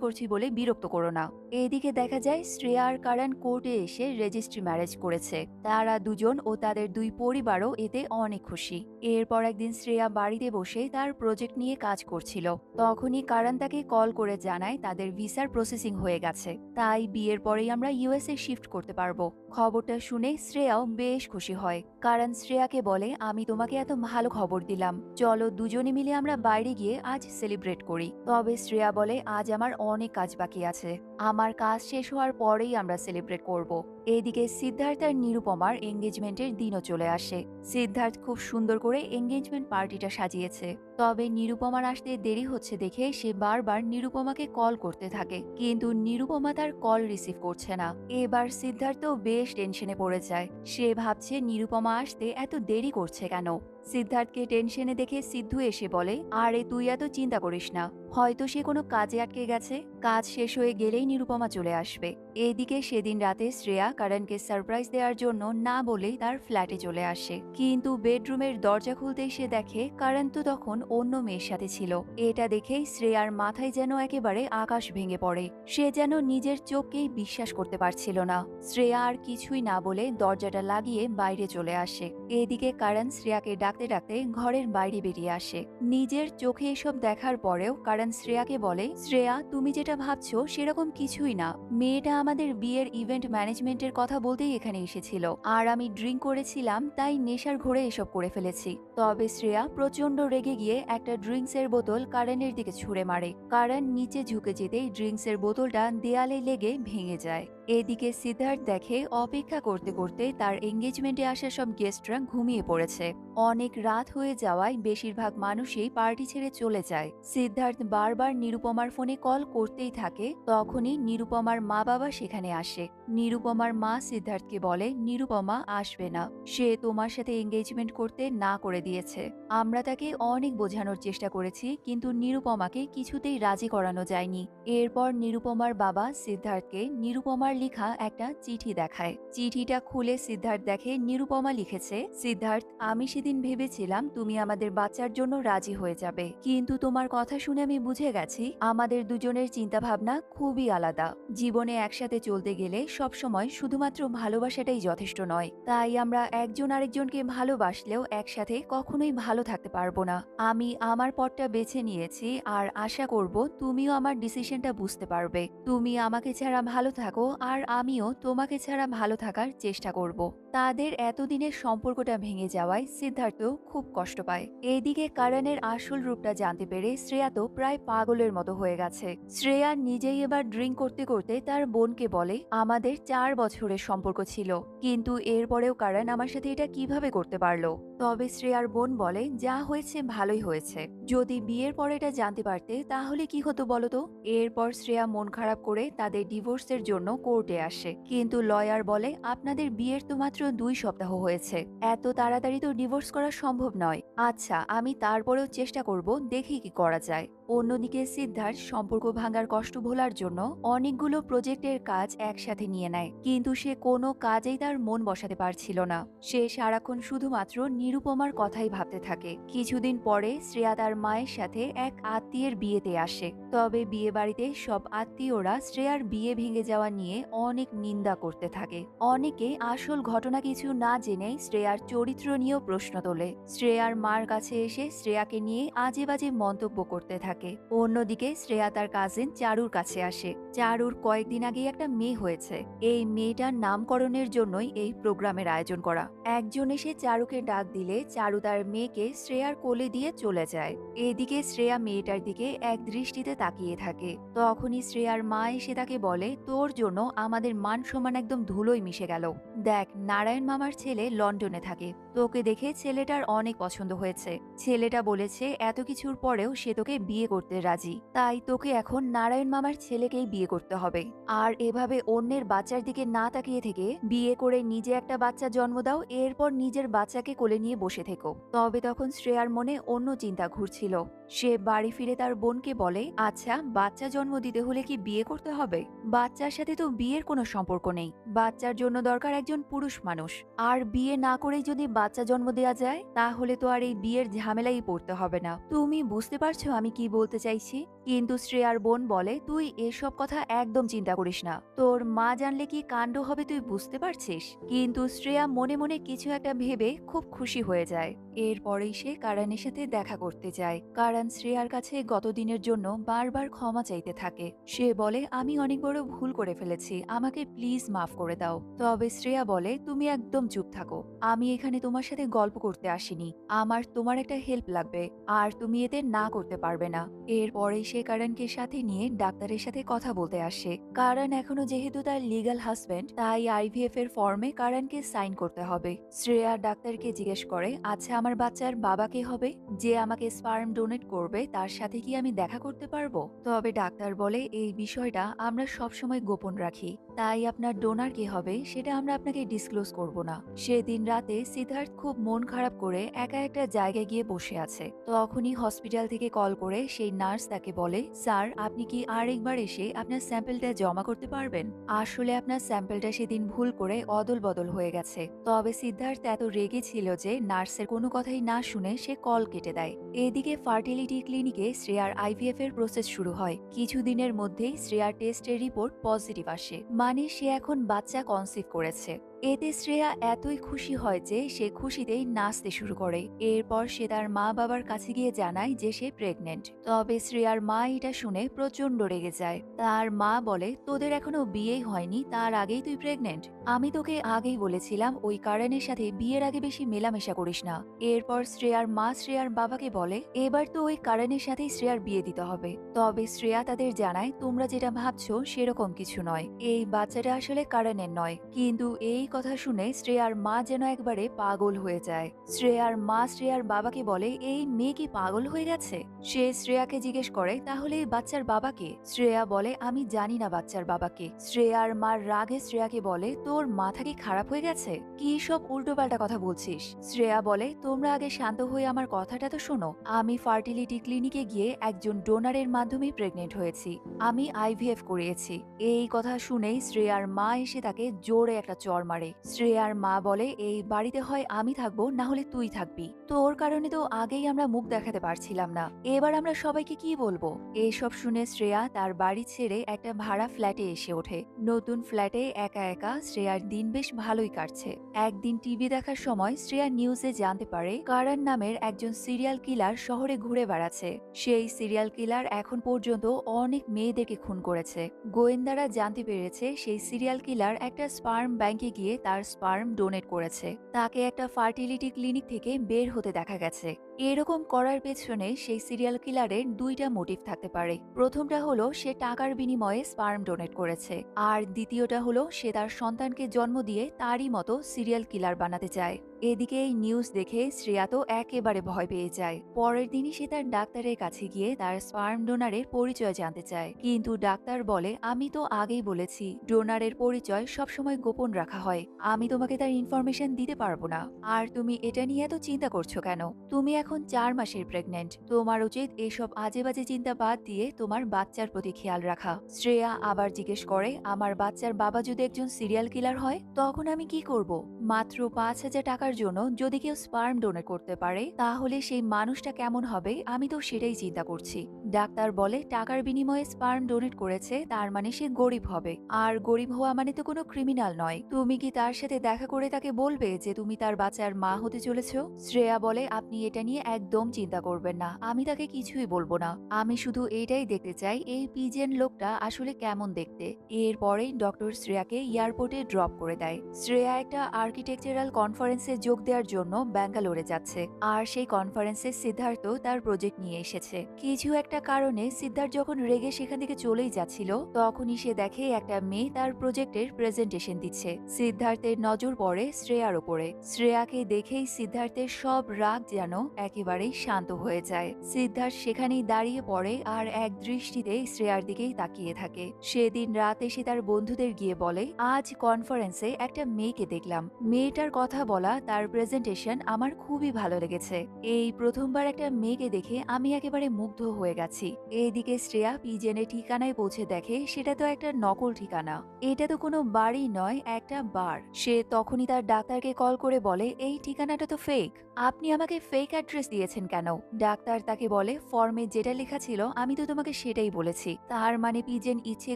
করছি বলে বিরক্ত করো না। এদিকে দেখা যায় শ্রেয়া আর কারণ কোর্টে এসে রেজিস্ট্রি ম্যারেজ করেছে। তারা দুজন ও তাদের দুই পরিবারও এতে অনেক খুশি। এরপর একদিন শ্রেয়া বাড়িতে বসে তার প্রজেক্ট নিয়ে কাজ করছিল। তখনই কারণ তাকে কল করে জানায় তাদের ভিসার প্রসেসিং হয়ে গেছে, তাই বিয়ের পরেই আমরা ইউএসএ শিফট করতে পারবো। খবরটা শুনে শ্রেয়াও বেশ খুশি হয়। কারণ শ্রেয়াকে বলে, আমি তোমাকে এত ভালো খবর দিলাম, চলো দুজনে মিলে আমরা বাইরে গিয়ে আজ সেলিব্রেট করি। তবে শ্রেয়া বলে, আজ আমার অনেক কাজ বাকি আছে, আমার কাজ শেষ হওয়ার পরেই আমরা সেলিব্রেট করব। এদিকে সিদ্ধার্থ আর নিরুপমার এঙ্গেজমেন্টের দিনও চলে আসে। সিদ্ধার্থ খুব সুন্দর করে এঙ্গেজমেন্ট পার্টিটা সাজিয়েছে। তবে নিরুপমার আসতে দেরি হচ্ছে দেখে সে বারবার নিরুপমাকে কল করতে থাকে, কিন্তু নিরুপমা তার কল রিসিভ করছে না। এবার সিদ্ধার্থ বেশ টেনশনে পড়ে যায়। সে ভাবছে নিরুপমা আসতে এত দেরি করছে কেন। সিদ্ধার্থকে টেনশনে দেখে সিদ্ধু এসে বলে, আরে তুই এত চিন্তা করিস না, হয়তো সে কোনো কাজে আটকে গেছে, কাজ শেষ হয়ে গেলেই নিরুপমা চলে আসবে। এদিকে সেদিন রাতে শ্রেয়া কারণকে সারপ্রাইজ দেওয়ার জন্য না বলেই তার ফ্ল্যাটে চলে আসে, কিন্তু বেডরুমের দরজা খুলতেই সে দেখে কারণ তো তখন অন্য মেয়ের সাথে ছিল। এটা দেখেই শ্রেয়ার মাথায় যেন একেবারে আকাশ ভেঙে পড়ে। সে যেন নিজের চোখকেই বিশ্বাস করতে পারছিল না। শ্রেয়া আর কিছুই না বলে দরজাটা লাগিয়ে বাইরে চলে আসে। এদিকে কারণ শ্রেয়াকে ডাকতে ডাকতে ঘরের বাইরে বেরিয়ে আসে। নিজের চোখে এসব দেখার পরেও কারণ শ্রেয়াকে বলে, শ্রেয়া তুমি যেটা ভাবছো সেরকম কিছুই না, মেয়েটা আমাদের বিয়ের ইভেন্ট ম্যানেজমেন্টের কথা বলতেই এখানে এসেছিল, আর আমি ড্রিঙ্ক করেছিলাম তাই নেশার ঘোরে এসব করে ফেলেছি। তবে শ্রেয়া প্রচন্ড রেগে গিয়ে একটা ড্রিঙ্কসের বোতল কারণের দিকে ছুঁড়ে মারে। কারণ নিচে ঝুঁকে যেতেই ড্রিঙ্কসের বোতলটা দেয়ালে লেগে ভেঙে যায়। এদিকে সিদ্ধার্থ দেখে অপেক্ষা করতে করতে তার এঙ্গেজমেন্টে আসা সব গেস্টরা ঘুমিয়ে পড়েছে। অনেক রাত হয়ে যাওয়ায় বেশিরভাগ মানুষই পার্টি ছেড়ে চলে যায়। সিদ্ধার্থ বারবার নিরুপমার ফোনে কল করতেই থাকে। তখনই নিরুপমার মা বাবা সেখানে আসে। নিরুপমার মা সিদ্ধার্থকে বলে, নিরুপমা আসবে না, সে তোমার সাথে এঙ্গেজমেন্ট করতে না করে দিয়েছে। আমরা তাকে অনেক বোঝানোর চেষ্টা করেছি, কিন্তু নিরুপমাকে কিছুতেই রাজি করানো যায়নি। এরপর নিরুপমার বাবা সিদ্ধার্থকে নিরুপমার লেখা একটা চিঠি দেখায়। চিঠিটা খুলে সিদ্ধার্থ দেখে নিরুপমা লিখেছে, সিদ্ধার্থ আমি সেদিন ভেবেছিলাম তুমি আমাদের বাচ্চার জন্য রাজি হয়ে যাবে, কিন্তু তোমার কথা শুনে আমি বুঝে গেছি আমাদের দুজনের চিন্তাভাবনা খুবই আলাদা। জীবনে একসাথে চলতে গেলে সবসময় শুধুমাত্র ভালোবাসাটাই যথেষ্ট নয়, তাই আমরা একজন আরেকজনকে ভালোবাসলেও একসাথে কখনোই ভালো থাকতে পারবো না। আমি আমার পথটা বেছে নিয়েছি, আর আশা করব তুমিও আমার ডিসিশনটা বুঝতে পারবে। তুমি আমাকে ছাড়া ভালো থাকো, আর আমিও তোমাকে ছাড়া ভালো থাকার চেষ্টা করব। তাদের এতদিনের সম্পর্কটা ভেঙে যাওয়ায় সিদ্ধার্থ খুব কষ্ট পায়। এদিকে কারণের আসল রূপটা জানতে পেরে শ্রেয়া তো প্রায় পাগলের মতো হয়ে গেছে। শ্রেয়া নিজেই এবার ড্রিঙ্ক করতে করতে তার বোনকে বলে, আমাদের 4 বছরের সম্পর্ক ছিল, কিন্তু এরপরেও কারণ আমার সাথে এটা কিভাবে করতে পারলো। তবে শ্রেয়ার বোন বলে, যা হয়েছে ভালোই হয়েছে, যদি বিয়ের পর এটা জানতে পারতে তাহলে কি হতো বলতো। এরপর শ্রেয়া মন খারাপ করে তাদের ডিভোর্সের জন্য কোর্টে আসে, কিন্তু লয়ার বলে, আপনাদের বিয়ের তো মাত্র 2 সপ্তাহ হয়েছে, এত তাড়াতাড়ি তো ডিভোর্স করা সম্ভব নয়। আচ্ছা আমি তারপরেও চেষ্টা করব, দেখি কি করা যায়। অন্যদিকে সিদ্ধার্থ সম্পর্ক ভাঙার কষ্ট ভোলার জন্য অনেকগুলো প্রজেক্টের কাজ একসাথে নিয়ে নেয়, কিন্তু সে কোনো কাজেই তার মন বসাতে পারছিল না। সে সারাক্ষণ শুধুমাত্র নিরুপমার কথাই ভাবতে থাকে। কিছুদিন পরে শ্রেয়া তার মায়ের সাথে এক আত্মীয়ের বিয়েতে আসে। তবে বিয়ে বাড়িতে সব আত্মীয়রা শ্রেয়ার বিয়ে ভেঙে যাওয়া নিয়ে অনেক নিন্দা করতে থাকে। অনেকে আসল ঘটনা কিছু না জেনে শ্রেয়ার চরিত্র নিয়েও প্রশ্ন তোলে। শ্রেয়ার মার কাছে এসে শ্রেয়াকে নিয়ে আজে বাজে মন্তব্য করতে থাকে। অন্যদিকে শ্রেয়া তার কাজিন চারুর কাছে আসে। চারুর কয়েকদিন আগে একটা মেয়ে হয়েছে, এই মেয়েটার নামকরণের জন্যই এই প্রোগ্রামের আয়োজন করা। একজন এসে চারুকে ডাক দিলে চারু তার মেয়েকে শ্রেয়ার কোলে দিয়ে চলে যায়। এদিকে শ্রেয়া মেয়েটার দিকে এক দৃষ্টিতে তাকিয়ে থাকে। তখনই শ্রেয়ার মা এসে তাকে বলে, তোর জন্য আমাদের মান সম্মান একদম ধুলোয় মিশে গেল। দেখ নারায়ণ মামার ছেলে লন্ডনে থাকে, তোকে দেখে ছেলেটার অনেক পছন্দ হয়েছে। ছেলেটা বলেছে এত কিছুর পরেও সে তোকে বিয়ে করতে রাজি, তাই তোকে এখন নারায়ণ মামার ছেলেকেই বিয়ে করতে হবে। আর এভাবে অন্যের বাচ্চার দিকে না তাকিয়ে থেকে বিয়ে করে নিজে একটা বাচ্চা জন্ম দাও, এরপর নিজের বাচ্চাকে কোলে নিয়ে বসে থেকো। তবে তখন শ্রেয়ার মনে অন্য চিন্তা ঘুরছিল। সে বাড়ি ফিরে তার বোনকে বলে, আচ্ছা বাচ্চা জন্ম দিতে হলে কি বিয়ে করতে হবে? বাচ্চার সাথে তো বিয়ের কোনো সম্পর্ক নেই, বাচ্চার জন্য দরকার একজন পুরুষ মানুষ। আর বিয়ে না করেই যদি বাচ্চা জন্ম দেওয়া যায় তাহলে তো আর এই বিয়ের ঝামেলাই পড়তে হবে না। তুমি বুঝতে পারছো আমি কি বলতে চাইছি? কিন্তু শ্রেয়ার বোন বলে, তুই এসব কথা একদম চিন্তা করিস না, তোর মা জানলে কি কাণ্ড হবে তুই বুঝতে পারছিস। কিন্তু শ্রেয়া মনে মনে কিছু একটা ভেবে খুব খুশি হয়ে যায়। এরপরেই সে কারণের সাথে দেখা করতে যায়। কারণ কারণ শ্রেয়ার কাছে গত দিনের জন্য বারবার ক্ষমা চাইতে থাকে। সে বলে, আমি অনেক বড় ভুল করে ফেলেছি, আমাকে প্লিজ মাফ করে দাও। তবে শ্রেয়া বলে, তুমি একদম চুপ থাকো, আমি এখানে তোমার সাথে গল্প করতে আসিনি, আমার তোমার একটা হেল্প লাগবে, আর তুমি এতে না করতে পারবে না। এরপরেই সে কারণকে সাথে নিয়ে ডাক্তারের সাথে কথা বলতে আসে। কারণ এখনো যেহেতু তার লিগ্যাল হাজবেন্ড, তাই আইভিএফ এর ফর্মে কারণকে সাইন করতে হবে। শ্রেয়া ডাক্তারকে জিজ্ঞেস করে, আচ্ছা আমার বাচ্চার বাবা কে হবে? যে আমাকে স্পার্ম ডোনেট করবে তার সাথে কি আমি দেখা করতে পারবো? তবে ডাক্তার বলে, এই বিষয়টা আমরা সবসময় গোপন রাখি, তাই আপনার ডোনার কে হবে সেটা আমরা আপনাকে ডিসক্লোজ করব না। সেদিন রাতে সিদ্ধার্থ খুব মন খারাপ করে একা একটা জায়গায় গিয়ে বসে আছে। তখনই হসপিটাল থেকে কল করে সেই নার্স তাকে বলে, স্যার আপনি কি আরেকবার এসে আপনার স্যাম্পলটা জমা করতে পারবেন? আসলে আপনার স্যাম্পলটা সেদিন ভুল করে অদল বদল হয়ে গেছে। তবে সিদ্ধার্থ এত রেগে ছিল যে নার্সের কোনো কথাই না শুনে সে কল কেটে দেয়। এদিকে ফার্টিলিটি ক্লিনিকে শ্রেয়ার আইভিএফ এর প্রসেস শুরু হয়। কিছুদিনের মধ্যেই শ্রেয়ার টেস্টের রিপোর্ট পজিটিভ আসে, মানে সে এখন বাচ্চা কনসিভ করেছে। এতে শ্রেয়া এতই খুশি হয় যে সে খুশিতেই নাচতে শুরু করে। এরপর সে তার মা বাবার কাছে গিয়ে জানায় যে সে প্রেগনেন্ট। তবে শ্রেয়ার মা এটা শুনে প্রচন্ড রেগে যায়। তার মা বলে, তোদের এখনো বিয়েই হয়নি, তার আগেই তুই প্রেগনেন্ট? আমি তোকে আগেই বলেছিলাম ওই কারণের সাথে বিয়ের আগে বেশি মেলামেশা করিস না। এরপর শ্রেয়ার মা শ্রেয়ার বাবাকে বলে, এবার তো ওই কারণের সাথেই শ্রেয়ার বিয়ে দিতে হবে। তবে শ্রেয়া তাদের জানায়, তোমরা যেটা ভাবছো সেরকম কিছু নয়, এই বাচ্চাটা আসলে কারণের নয়। কিন্তু এই কথা শুনে শ্রেয়ার মা যেন একবারে পাগল হয়ে যায়। শ্রেয়ার মা শ্রেয়ার বাবাকে বলে, এই মেয়ে কি পাগল হয়ে গেছে? সে শ্রেয়াকে জিজ্ঞেস করে, তাহলে এই বাচ্চার বাবাকে? শ্রেয়া বলে, আমি জানি না বাচ্চার বাবাকে। শ্রেয়ার মার রাগে শ্রেয়াকে বলে, তোর মাথা কি খারাপ হয়ে গেছে? কি সব উল্টোপাল্টা কথা বলছিস? শ্রেয়া বলে, তোমরা আগে শান্ত হয়ে আমার কথাটা তো শোনো। আমি ফার্টিলিটি ক্লিনিকে গিয়ে একজন ডোনারের মাধ্যমে প্রেগনেন্ট হয়েছি, আমি আইভিএফ করিয়েছি। এই কথা শুনেই শ্রেয়ার মা এসে তাকে জোরে একটা চড় মারে। শ্রেয়ার মা বলে, এই বাড়িতে হয় আমি থাকবো না হলে তুই থাকবি, তোর কারণে তো আগেই আমরা মুখ দেখাতে পারছিলাম না, এবার আমরা সবাইকে কি বলবো? এসব শুনে শ্রেয়া তার বাড়ি ছেড়ে একটা ভাড়া ফ্ল্যাটে এসে ওঠে। নতুন ফ্ল্যাটে একা একা শ্রেয়ার দিন বেশ ভালোই কাটছে। একদিন টিভি দেখার সময় শ্রেয়া নিউজে জানতে পারে কারণ নামের একজন সিরিয়াল কিলার শহরে ঘুরে বেড়াচ্ছে। সেই সিরিয়াল কিলার এখন পর্যন্ত অনেক মেয়েদেরকে খুন করেছে। গোয়েন্দারা জানতে পেরেছে সেই সিরিয়াল কিলার একটা স্পার্ম ব্যাংকে গিয়ে তার স্পার্ম ডোনেট করেছে। তাকে একটা ফার্টিলিটি ক্লিনিক থেকে বের হতে দেখা গেছে। এরকম করার পেছনে সেই সিরিয়াল কিলারের দুইটা মোটিভ থাকতে পারে। প্রথমটা হলো সে টাকার বিনিময়ে স্পার্ম ডোনেট করেছে, আর দ্বিতীয়টা হলো সে তার সন্তানকে জন্ম দিয়ে তারই মতো সিরিয়াল কিলার বানাতে চায়। এদিকে এই নিউজ দেখে শ্রেয়া তো একেবারে ভয় পেয়ে যায়। পরের দিনই সে তার ডাক্তারের কাছে গিয়ে তার স্পার্ম ডোনারের পরিচয় জানতে চায়, কিন্তু ডাক্তার বলে, আমি তো আগেই বলেছি ডোনারের পরিচয় সবসময় গোপন রাখা হয়, আমি তোমাকে তার ইনফরমেশন দিতে পারবো না। আর তুমি এটা নিয়ে এত চিন্তা করছো কেন? তুমি এখন 4 মাসের প্রেগনেন্ট, তোমার উচিত এসব আজে বাজে চিন্তা বাদ দিয়ে তোমার বাচ্চার প্রতি খেয়াল রাখা। শ্রেয়া আবার জিজ্ঞেস করে, আমার বাচ্চার বাবা যদি একজন সিরিয়াল কিলার হয় তখন আমি কি করব? মাত্র 5,000 টাকার জন্য যদি কেউ স্পার্ম ডোনেট করতে পারে তাহলে সেই মানুষটা কেমন হবে আমি তো সেটাই চিন্তা করছি। ডাক্তার বলে, টাকার বিনিময়ে স্পার্ম ডোনেট করেছে তার মানে সে গরিব হবে, আর গরিব হওয়া মানে তো কোনো ক্রিমিনাল নয়। তুমি কি তার সাথে দেখা করে তাকে বলবে যে তুমি তার বাচ্চার মা হতে চলেছো? শ্রেয়া বলে, আপনি এটা নিয়ে একদম চিন্তা করবেন না, আমি তাকে কিছুই বলবো না, আমি শুধু এটাই দেখতে চাই এই পিজেন লোকটা আসলে কেমন দেখতে। এরপরেই ডক্টর শ্রেয়াকে এয়ারপোর্টে ড্রপ করে দেয়। শ্রেয়া একটা আর্কিটেকচারাল কনফারেন্সে যোগ দেওয়ার জন্য ব্যাঙ্গালোরে যাচ্ছে, আর সেই কনফারেন্সে সিদ্ধার্থ তার প্রজেক্ট নিয়ে এসেছে। কিছু একটা কারণে সিদ্ধার্থ যখন রেগে সেখান থেকে চলেই যাচ্ছিল, তখনই সে দেখে একটা মেয়ে তার প্রজেক্টের প্রেজেন্টেশন দিচ্ছে। সিদ্ধার্থের নজর পড়ে শ্রেয়ার ওপরে। শ্রেয়াকে দেখেই সিদ্ধার্থের সব রাগ যেন একেবারেই শান্ত হয়ে যায়। সিদ্ধার্থ সেখানেই দাঁড়িয়ে পড়ে আর এক দৃষ্টিতে শ্রেয়ার দিকেই তাকিয়ে থাকে। সেদিন রাতে সে তার বন্ধুদের গিয়ে বলে, আজ কনফারেন্সে একটা মেয়েকে দেখলাম, মেয়েটার কথা বলা, তার প্রেজেন্টেশন আমার খুবই ভালো লেগেছে। এই প্রথমবার একটা মেয়েকে দেখে আমি একেবারে মুগ্ধ হয়ে গেছি। এইদিকে শ্রেয়া পিজেনের ঠিকানায় পৌঁছে দেখে সেটা তো একটা নকল ঠিকানা, এটা তো কোনো বাড়ি নয়, একটা বার। সে তখনই তার ডাক্তারকে কল করে বলে, এই ঠিকানাটা তো ফেক, আপনি আমাকে ফেক অ্যাড্রেস অ্যাড্রেস দিয়েছেন কেন? ডাক্তার তাকে বলে, ফর্মে যেটা লেখা ছিল আমি তো তোমাকে সেটাই বলেছি। তার মানে পিজেন ইচ্ছে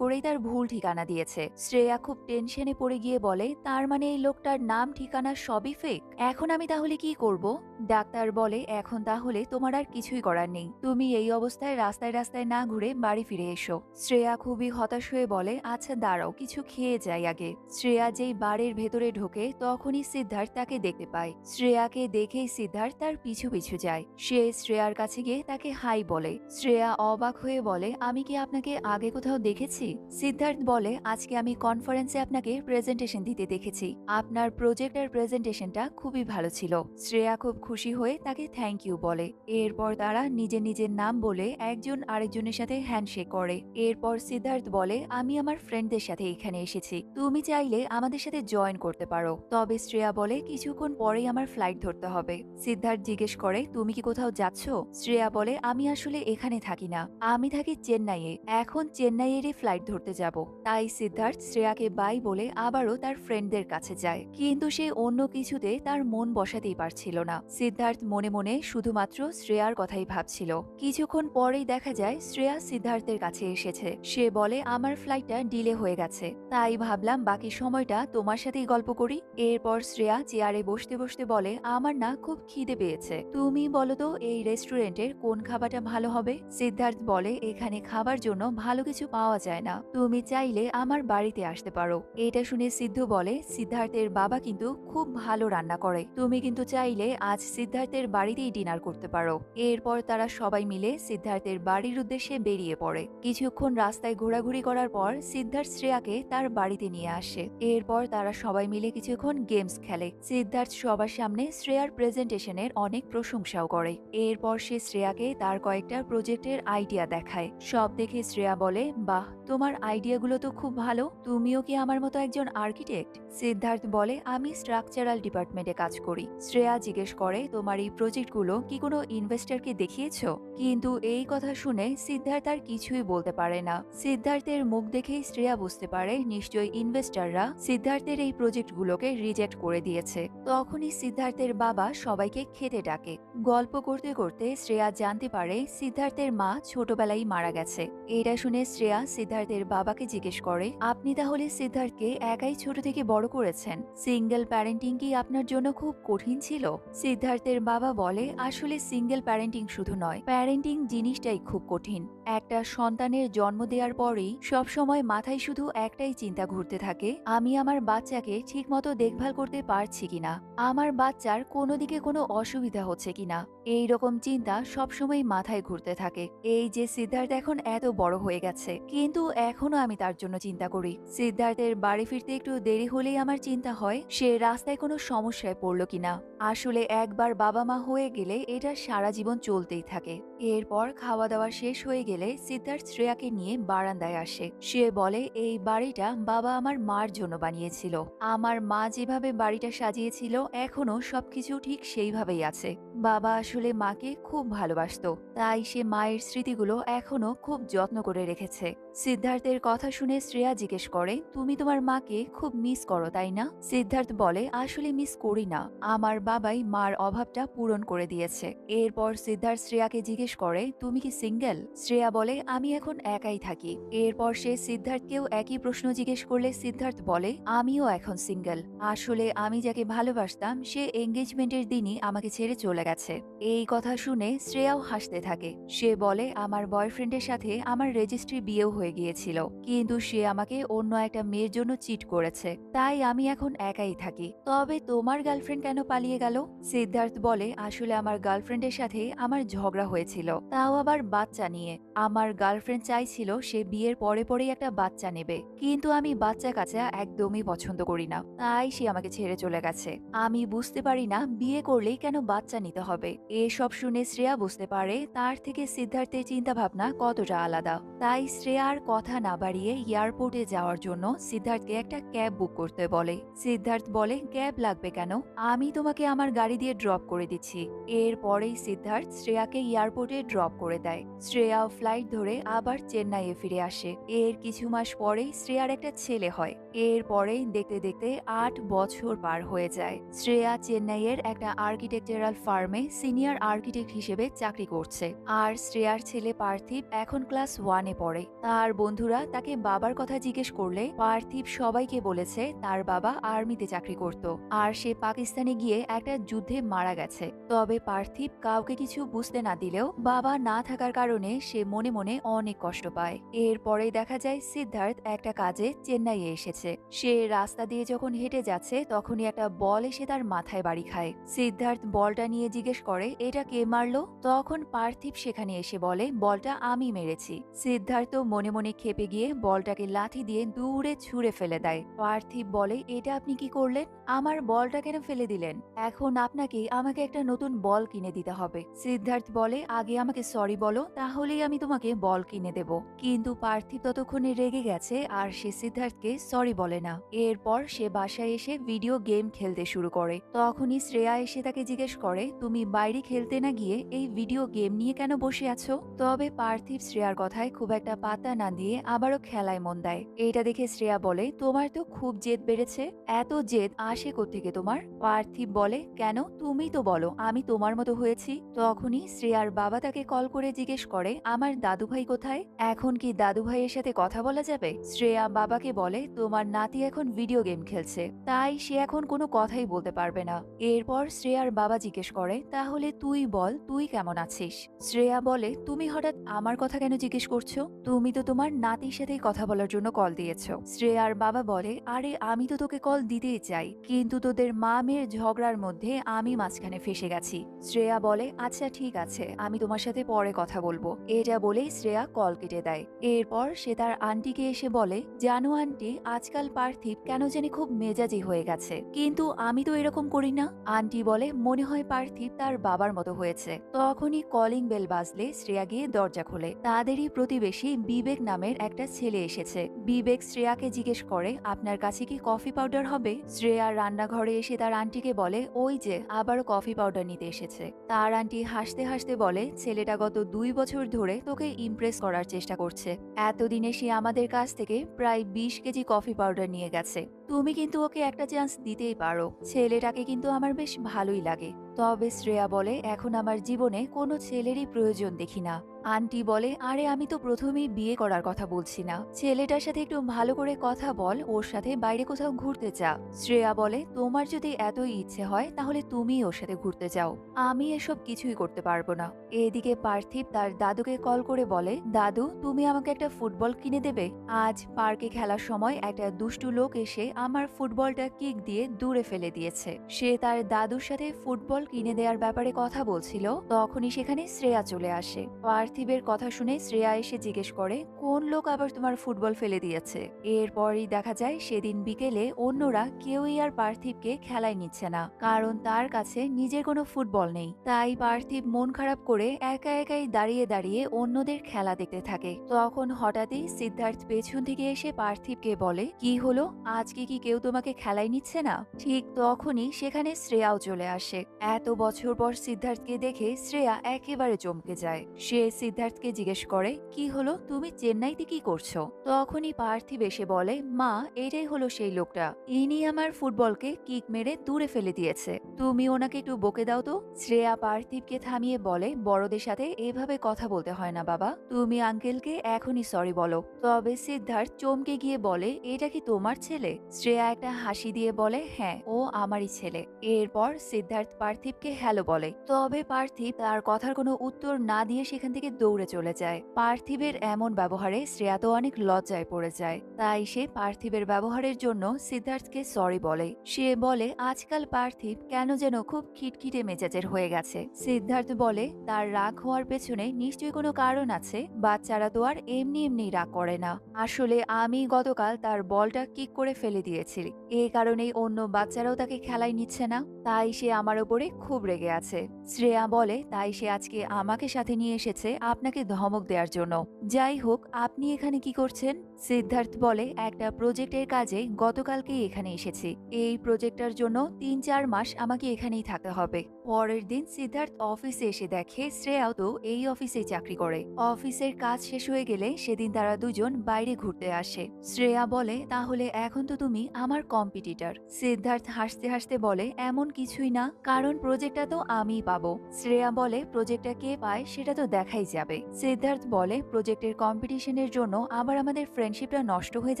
করেই তার ভুল ঠিকানা দিয়েছে। শ্রেয়া খুব টেনশনে পড়ে গিয়ে বলে, তার মানে এই লোকটার নাম ঠিকানা সবই ফেক। এখন আমি তাহলে কি করব? ডাক্তার বলে, এখন তাহলে তোমার আর কিছুই করার নেই। তুমি এই অবস্থায় রাস্তায় রাস্তায় না ঘুরে বাড়ি ফিরে এসো। শ্রেয়া খুবই হতাশ হয়ে বলে, আচ্ছা দাঁড়াও, কিছু খেয়ে যাই আগে। শ্রেয়া যেই বাড়ির ভেতরে ঢোকে তখনই সিদ্ধার্থ তাকে দেখতে পায়। শ্রেয়াকে দেখেই সিদ্ধার্থ তার পিছু পিছু যায়। সে শ্রেয়ার কাছে গিয়ে তাকে হাই বলে। শ্রেয়া অবাক হয়ে বলে, আমি কি আপনাকে আগে কোথাও দেখেছি? সিদ্ধার্থ বলে, আজকে আমি কনফারেন্সে আপনাকে প্রেজেন্টেশন দিতে দেখেছি। আপনার প্রজেক্টের প্রেজেন্টেশনটা খুবই ভালো ছিল। শ্রেয়া খুব খুশি হয়ে তাকে থ্যাংক ইউ বলে। এরপর তারা নিজের নিজের নাম বলে একজন আরেকজনের সাথে হ্যান্ডশেক করে। এরপর সিদ্ধার্থ বলে, আমি আমার ফ্রেন্ডদের সাথে এখানে এসেছি, তুমি চাইলে আমাদের সাথে জয়েন করতে পারো। তবে শ্রেয়া বলে, কিছুক্ষণ পরেই আমার ফ্লাইট ধরতে হবে। সিদ্ধার্থ জিজ্ঞেস করে, তুমি কি কোথাও যাচ্ছ? শ্রেয়া বলে, আমি আসলে এখানে থাকি না, আমি থাকি চেন্নাইয়ে, এখন চেন্নাইয়েরই ফ্লাইট ধরতে যাব। তাই সিদ্ধার্থ শ্রেয়াকে বাই বলে আবারও তার ফ্রেন্ডদের কাছে যায়, কিন্তু সে অন্য কিছুতে তার মন বসাতেই পারছিল না। সিদ্ধার্থ মনে মনে শুধুমাত্র শ্রেয়ার কথাই ভাবছিল। কিছুক্ষণ পরেই দেখা যায় শ্রেয়া সিদ্ধার্থের কাছে এসেছে। সে বলে, আমার ফ্লাইটটা ডিলে হয়ে গেছে, তাই ভাবলাম বাকি সময়টা তোমার সাথেই গল্প করি। এরপর শ্রেয়া চেয়ারে বসতে বসতে বলে, আমার না খুব খিদে পেয়েছে, তুমি বলো তো এই রেস্টুরেন্টের কোন খাবারটা ভালো হবে? সিদ্ধার্থ বলে, এখানে খাবার জন্য ভালো কিছু পাওয়া যায় না, তুমি চাইলে আমার বাড়িতে আসতে পারো। এটা শুনে সিদ্ধু বলে, সিদ্ধার্থের বাবা কিন্তু খুব ভালো রান্না করে, তুমি কিন্তু চাইলে আজ সিদ্ধার্থের বাড়িতেই ডিনার করতে পারো। এরপর তারা সবাই মিলে সিদ্ধার্থের বাড়ির উদ্দেশ্যে বেরিয়ে পড়ে। কিছুক্ষণ রাস্তায় ঘোরাঘুরি করার পর সিদ্ধার্থ শ্রেয়াকে তার বাড়িতে নিয়ে আসে। এরপর তারা সবাই মিলে কিছুক্ষণ গেমস খেলে। সিদ্ধার্থ সবার সামনে শ্রেয়ার প্রেজেন্টেশনের অনেক প্রশংসাও করে। এরপর সে শ্রেয়াকে তার কয়েকটা প্রজেক্টের আইডিয়া দেখায়। সব দেখে শ্রেয়া বলে, বাহ, তোমার আইডিয়াগুলো তো খুব ভালো, তুমিও কি আমার মতো একজন আর্কিটেক্ট? সিদ্ধার্থ বলে, আমি স্ট্রাকচারাল ডিপার্টমেন্টে কাজ করি। শ্রেয়া জিজ্ঞেস করে, তোমার এই প্রজেক্টগুলো কি কোনো ইনভেস্টরকে দেখিয়েছো? কিন্তু এই কথা শুনে সিদ্ধার্থ আর কিছুই বলতে পারে না। সিদ্ধার্থের মুখ দেখেই শ্রেয়া বুঝতে পারে নিশ্চয়ই ইনভেস্টররা সিদ্ধার্থের এই প্রজেক্টগুলোকে রিজেক্ট করে দিয়েছে। তখনই সিদ্ধার্থের বাবা সবাইকে খেতে ডাকে। গল্প করতে করতে শ্রেয়া জানতে পারে সিদ্ধার্থের মা ছোটবেলায় মারা গেছে। এটা শুনে শ্রেয়া সিদ্ধার্থের বাবাকে জিজ্ঞেস করে, আপনি তাহলে সিদ্ধার্থকে একাই ছোট থেকে বড় করেছেন? সিঙ্গেল প্যারেন্টিং কি আপনার জন্য খুব কঠিন ছিল? সিদ্ধার্থের বাবা বলে, আসলে সিঙ্গেল প্যারেন্টিং শুধু নয়, প্যারেন্টিং জিনিসটাই খুব কঠিন। একটা সন্তানের জন্ম দেওয়ার পরেই সবসময় মাথায় শুধু একটাই চিন্তা ঘুরতে থাকে, আমি আমার বাচ্চাকে ঠিকমতো দেখভাল করতে পারছি কিনা, আমার বাচ্চার কোনো দিকে কোনো অসুবিধা হচ্ছে কিনা, এই রকম চিন্তা সবসময় মাথায় ঘুরতে থাকে। এই যে সিদ্ধার্থ এখন এত বড় হয়ে গেছে, কিন্তু এখনো আমি তার জন্য চিন্তা করি। সিদ্ধার্থের বাড়ি ফিরতে একটু দেরি হলেই আমার চিন্তা হয় সে রাস্তায় কোনো সমস্যায় পড়লো কিনা। আসলে একবার বাবা মা হয়ে গেলে এটা সারা জীবন চলতেই থাকে। এরপর খাওয়া দাওয়া শেষ হয়ে গেলে সিদ্ধার্থ শ্রেয়াকে নিয়ে বারান্দায় আসে। সে বলে, এই বাড়িটা বাবা আমার মার জন্য বানিয়েছিল, আমার মা যেভাবে বাড়িটা সাজিয়েছিল এখনো সবকিছু ঠিক সেইভাবেই আছে। বাবা আসলে মাকে খুব ভালোবাসতো, তাই সে মায়ের স্মৃতিগুলো এখনো খুব যত্ন করে রেখেছে। সিদ্ধার্থের কথা শুনে শ্রেয়া জিজ্ঞেস করে, তুমি তোমার মাকে খুব মিস করো তাই না? সিদ্ধার্থ বলে, আসলে মিস করি না, আমার বাবাই মার অভাবটা পূরণ করে দিয়েছে। এরপর সিদ্ধার্থ শ্রেয়াকে জিজ্ঞেস করে, তুমি কি সিঙ্গেল? শ্রেয়া বলে, আমি এখন একাই থাকি। এরপর সে সিদ্ধার্থকেও একই প্রশ্ন জিজ্ঞেস করলে সিদ্ধার্থ বলে, আমিও এখন সিঙ্গেল, আসলে আমি যাকে ভালোবাসতাম সে এঙ্গেজমেন্টের দিনই আমাকে ছেড়ে চলে গেছে। এই কথা শুনে শ্রেয়াও হাসতে থাকে। সে বলে, আমার বয়ফ্রেন্ডের সাথে আমার রেজিস্ট্রি বিয়েও হয়ে গিয়েছিল, কিন্তু সে আমাকে অন্য একটা মেয়ের জন্য চিট করেছে, তাই আমি এখন একাই থাকি। তবে তোমার গার্লফ্রেন্ড কেন পালিয়ে গেল? সিদ্ধার্থ বলে, আসলে আমার গার্লফ্রেন্ডের সাথে আমার ঝগড়া হয়েছিল, তাও আবার বাচ্চা নিয়ে। আমার গার্লফ্রেন্ড চাইছিল সে বিয়ের পরে পরেই একটা বাচ্চা নেবে, কিন্তু আমি বাচ্চা কাচ্চা একদমই পছন্দ করি না, তাই সে আমাকে ছেড়ে চলে গেছে। আমি বুঝতে পারি না বিয়ে করলেই কেন বাচ্চা নিতে হবে। এসব শুনে শ্রেয়া বুঝতে পারে তার থেকে সিদ্ধার্থের চিন্তা ভাবনা কতটা আলাদা। তাই শ্রেয়া আর কথা না বাড়িয়ে এয়ারপোর্টে যাওয়ার জন্য সিদ্ধার্থকে একটা ক্যাব বুক করতে বলে। সিদ্ধার্থ বলে, ক্যাব লাগবে কেন, আমি তোমাকে আমার গাড়ি দিয়ে ড্রপ করে দিচ্ছি। এরপরেই সিদ্ধার্থ শ্রেয়াকে এয়ারপোর্টে ড্রপ করে দেয়। শ্রেয়া ফ্লাইট ধরে আবার চেন্নাইয়ে ফিরে আসে। এর কিছু মাস পরেই শ্রেয়ার একটা ছেলে হয়। এরপরেই দেখতে দেখতে 8 বছর পার হয়ে যায়। শ্রেয়া চেন্নাইয়ের একটা আর্কিটেকচারাল ফার্মে ফার্মে সিনিয়র আর্কিটেক্ট হিসেবে চাকরি করছে। আর শ্রেয়ার ছেলে পার্থিব এখন ক্লাস 1-এ পড়ে। তার বন্ধুরা তাকে বাবার কথা জিজ্ঞেস করলে পার্থিব সবাইকে বলেছে তার বাবা আর্মিতে চাকরি করত আর সে পাকিস্তানে গিয়ে একটা যুদ্ধে মারা গেছে। তবে পার্থিব কাউকে কিছু বুঝতে না দিলেও বাবা না থাকার কারণে সে মনে মনে অনেক কষ্ট পায়। এরপরেই দেখা যায় সিদ্ধার্থ একটা কাজে চেন্নাইয়ে এসেছে। সে রাস্তা দিয়ে যখন হেঁটে যাচ্ছে তখনই একটা বল এসে তার মাথায় বাড়ি খায়। সিদ্ধার্থ বলটা নিয়ে জিজ্ঞেস করে এটা কে মারলো। তখন পার্থিব সেখানে এসে বলে বলটা আমি মেরেছি। সিদ্ধার্থ মনে মনে ক্ষেপে গিয়ে বলটাকে লাঠি দিয়ে দূরে ছুঁড়ে ফেলে দেয়। পার্থিব বলে এটা আপনি কি করলেন, আমার বলটা কেন ফেলে দিলেন? এখন আপনাকে আমাকে একটা নতুন বল কিনে দিতে হবে। সিদ্ধার্থ বলে আগে আমাকে সরি বলো, তাহলেই আমি তোমাকে বল কিনে দেব। কিন্তু পার্থিব ততক্ষণে রেগে গেছে আর সে সিদ্ধার্থকে সরি বলে না। এরপর সে বাসায় এসে ভিডিও গেম খেলতে শুরু করে। তখনই শ্রেয়া এসে তাকে জিজ্ঞেস করে তুমি বাইরে খেলতে না গিয়ে এই ভিডিও গেম নিয়ে কেন বসে আছো? তবে পার্থিব শ্রেয়ার কথায় খুব একটা পাত্তা না দিয়ে আবারও খেলায় মন দেয়। এটা দেখে শ্রেয়া বলে তোমার তো খুব জেদ বেড়েছে, এত জেদ আসে কোত্থেকে তোমার? পার্থিব বলে কেন, তুমি তো বলো আমি তোমার মতো হয়েছি। তখনই শ্রেয়ার বাবা তাকে কল করে জিজ্ঞেস করে আমার দাদুভাই কোথায়, এখন কি দাদুভাইয়ের সাথে কথা বলা যাবে? শ্রেয়া বাবাকে বলে তোমার নাতি এখন ভিডিও গেম খেলছে, তাই সে এখন কোনো কথাই বলতে পারবে না। এরপর শ্রেয়ার বাবা জিজ্ঞেস করে তাহলে তুই বল তুই কেমন আছিস? শ্রেয়া বলে তুমি হঠাৎ আমার কথা কেন জিজ্ঞেস করছো? তুমি তো তোমার নাতির সাথেই কথা বলার জন্য কল দিয়েছো। শ্রেয়ার বাবা বলে আরে আমি তো তোকে কল দিতেই চাই, কিন্তু তোদের মা মেয়ের ঝগড়ার মধ্যে আমি মাঝখানে ফেসে গেছি। শ্রেয়া বলে আচ্ছা ঠিক আছে, আমি তোমার সাথে পরে কথা বলবো। এটা বলেই শ্রেয়া কল কেটে দেয়। এরপর সে তার আন্টিকে এসে বলে জানো আন্টি, আজকাল পার্থিব কেন জানি খুব মেজাজি হয়ে গেছে, কিন্তু আমি তো এরকম করি না। আন্টি বলে মনে হয় পার্থিব তার বাবার মতো হয়েছে। তখনই কলিং বেল বাজলে শ্রেয়া গিয়ে দরজা খোলে। তাদেরই প্রতিবেশী বিবেক নামের একটা ছেলে এসেছে। বিবেক শ্রেয়াকে জিজ্ঞেস করে আপনার কাছে কি কফি পাউডার হবে? শ্রেয়া রান্নাঘরে এসে তার আন্টিকে বলে ওই যে আবারও কফি পাউডার নিতে এসেছে। তার আন্টি হাসতে হাসতে বলে ছেলেটা গত 2 বছর ধরে তোকে ইমপ্রেস করার চেষ্টা করছে। এতদিনে সে আমাদের কাছ থেকে প্রায় 20 কেজি কফি পাউডার নিয়ে গেছে। তুমি কিন্তু ওকে একটা চান্স দিতেই পারো, ছেলেটাকে কিন্তু আমার বেশ ভালোই লাগে। তবে শ্রেয়া বলে এখন আমার জীবনে কোনো ছেলেরই প্রয়োজন দেখি না। আন্টি বলে আরে আমি তো প্রথমেই বিয়ে করার কথা বলছি না, ছেলেটার সাথে একটু ভালো করে কথা বল, ওর সাথে বাইরে কোথাও ঘুরতে যা। শ্রেয়া বলে তোমার যদি এতই ইচ্ছে হয় তাহলে তুমি ওর সাথে ঘুরতে যাও, আমি এসব কিছুই করতে পারবো না। এদিকে পার্থিব তার দাদুকে কল করে বলে দাদু তুমি আমাকে একটা ফুটবল কিনে দেবে? আজ পার্কে খেলার সময় একটা দুষ্টু লোক এসে আমার ফুটবলটা কিক দিয়ে দূরে ফেলে দিয়েছে। সে তার দাদুর সাথে ফুটবল কিনে দেওয়ার ব্যাপারে কথা বলছিল, তখনই সেখানে শ্রেয়া চলে আসে। পার্থিবের কথা শুনে শ্রেয়া এসে জিজ্ঞেস করে কোন লোক আবার তোমার ফুটবল ফেলে দিয়েছে? এরপরই দেখা যায় সেদিন বিকেলে অন্যরা কেউই আর পার্থিবকে খেলায় নিচ্ছে না, কারণ তার কাছে নিজের কোনো ফুটবল নেই। তাই পার্থিব মন খারাপ করে একা একাই দাঁড়িয়ে দাঁড়িয়ে অন্যদের খেলা দেখতে থাকে। তখন হঠাৎই সিদ্ধার্থ পেছন থেকে এসে পার্থিবকে বলে কি হলো, আজকে কি কেউ তোমাকে খেলায় নিচ্ছে না? ঠিক তখনই সেখানে শ্রেয়াও চলে আসে। এত বছর পর সিদ্ধার্থকে দেখে শ্রেয়া একেবারে চমকে যায়। সে সিদ্ধার্থকে জিজ্ঞেস করে কি হলো, তুমি চেন্নাইতে কি করছো? তখনই পার্থিব এসে বলে মা এটাই হলো সেই লোকটা, ইনি আমার ফুটবলকে কিক মেরে দূরে ফেলে দিয়েছে, তুমি ওনাকে একটু বকে দাও তো। শ্রেয়া পার্থিবকে থামিয়ে বলে বড়দের সাথে এভাবে কথা বলতে হয় না বাবা, তুমি আঙ্কেলকে এখনই সরি বলো। তবে সিদ্ধার্থ চমকে গিয়ে বলে এটা কি তোমার ছেলে? শ্রেয়া একটা হাসি দিয়ে বলে হ্যাঁ ও আমারই ছেলে। এরপর সিদ্ধার্থ পার্থিবকে হ্যালো বলে, তবে পার্থিব তার কথার কোনো উত্তর না দিয়ে সেখান থেকে দৌড়ে চলে যায়। পার্থিবের এমন ব্যবহারে শ্রেয়া তো অনেক লজ্জায় পড়ে যায়। তাই সে পার্থিবের ব্যবহারের জন্য সিদ্ধার্থকে সরি বলে। সে বলে আজকাল পার্থিব কেন যেন খুব খিটখিটে মেজাজের হয়ে গেছে। সিদ্ধার্থ বলে তার রাগ হওয়ার পেছনে নিশ্চয়ই কোনো কারণ আছে, বাচ্চারা তো আর এমনি এমনি রাগ করে না। আসলে আমি গতকাল তার বলটা কিক করে ফেলে দিয়েছি, এই কারণেই অন্য বাচ্চারাও তাকে খেলায় নিচ্ছে না, তাই সে আমার উপরে খুব রেগে আছে। শ্রেয়া বলে তাই সে আজকে আমাকে সাথে নিয়ে এসেছে আপনাকে ধমক দেওয়ার জন্য। যাই হোক, আপনি এখানে কি করছেন? সিদ্ধার্থ বলে, একটা প্রজেক্টের কাজে গতকালকেই এখানে এসেছি। এই প্রজেক্টটার জন্য ৩-৪ মাস আমাকে এখানেই থাকতে হবে। পরের দিন সিদ্ধার্থ অফিসে এসে দেখে শ্রেয়াও তো এই অফিসেই চাকরি করে। অফিসের কাজ শেষ হয়ে গেলে সেদিন তারা দুজন বাইরে ঘুরতে আসে। শ্রেয়া বলে, তাহলে এখন তো তুমি আমার কম্পিটিটর। সিদ্ধার্থ হাসতে হাসতে বলে, এমন কিছুই না, কারণ প্রজেক্টটা তো আমিই পাবো। শ্রেয়া বলে, প্রজেক্টটা কে পায় সেটা তো দেখাই যাবে। সিদ্ধার্থ বলে, প্রজেক্টের কম্পিটিশনের জন্য আবার আমাদের ফ্রেন্ডশিপটা নষ্ট হয়ে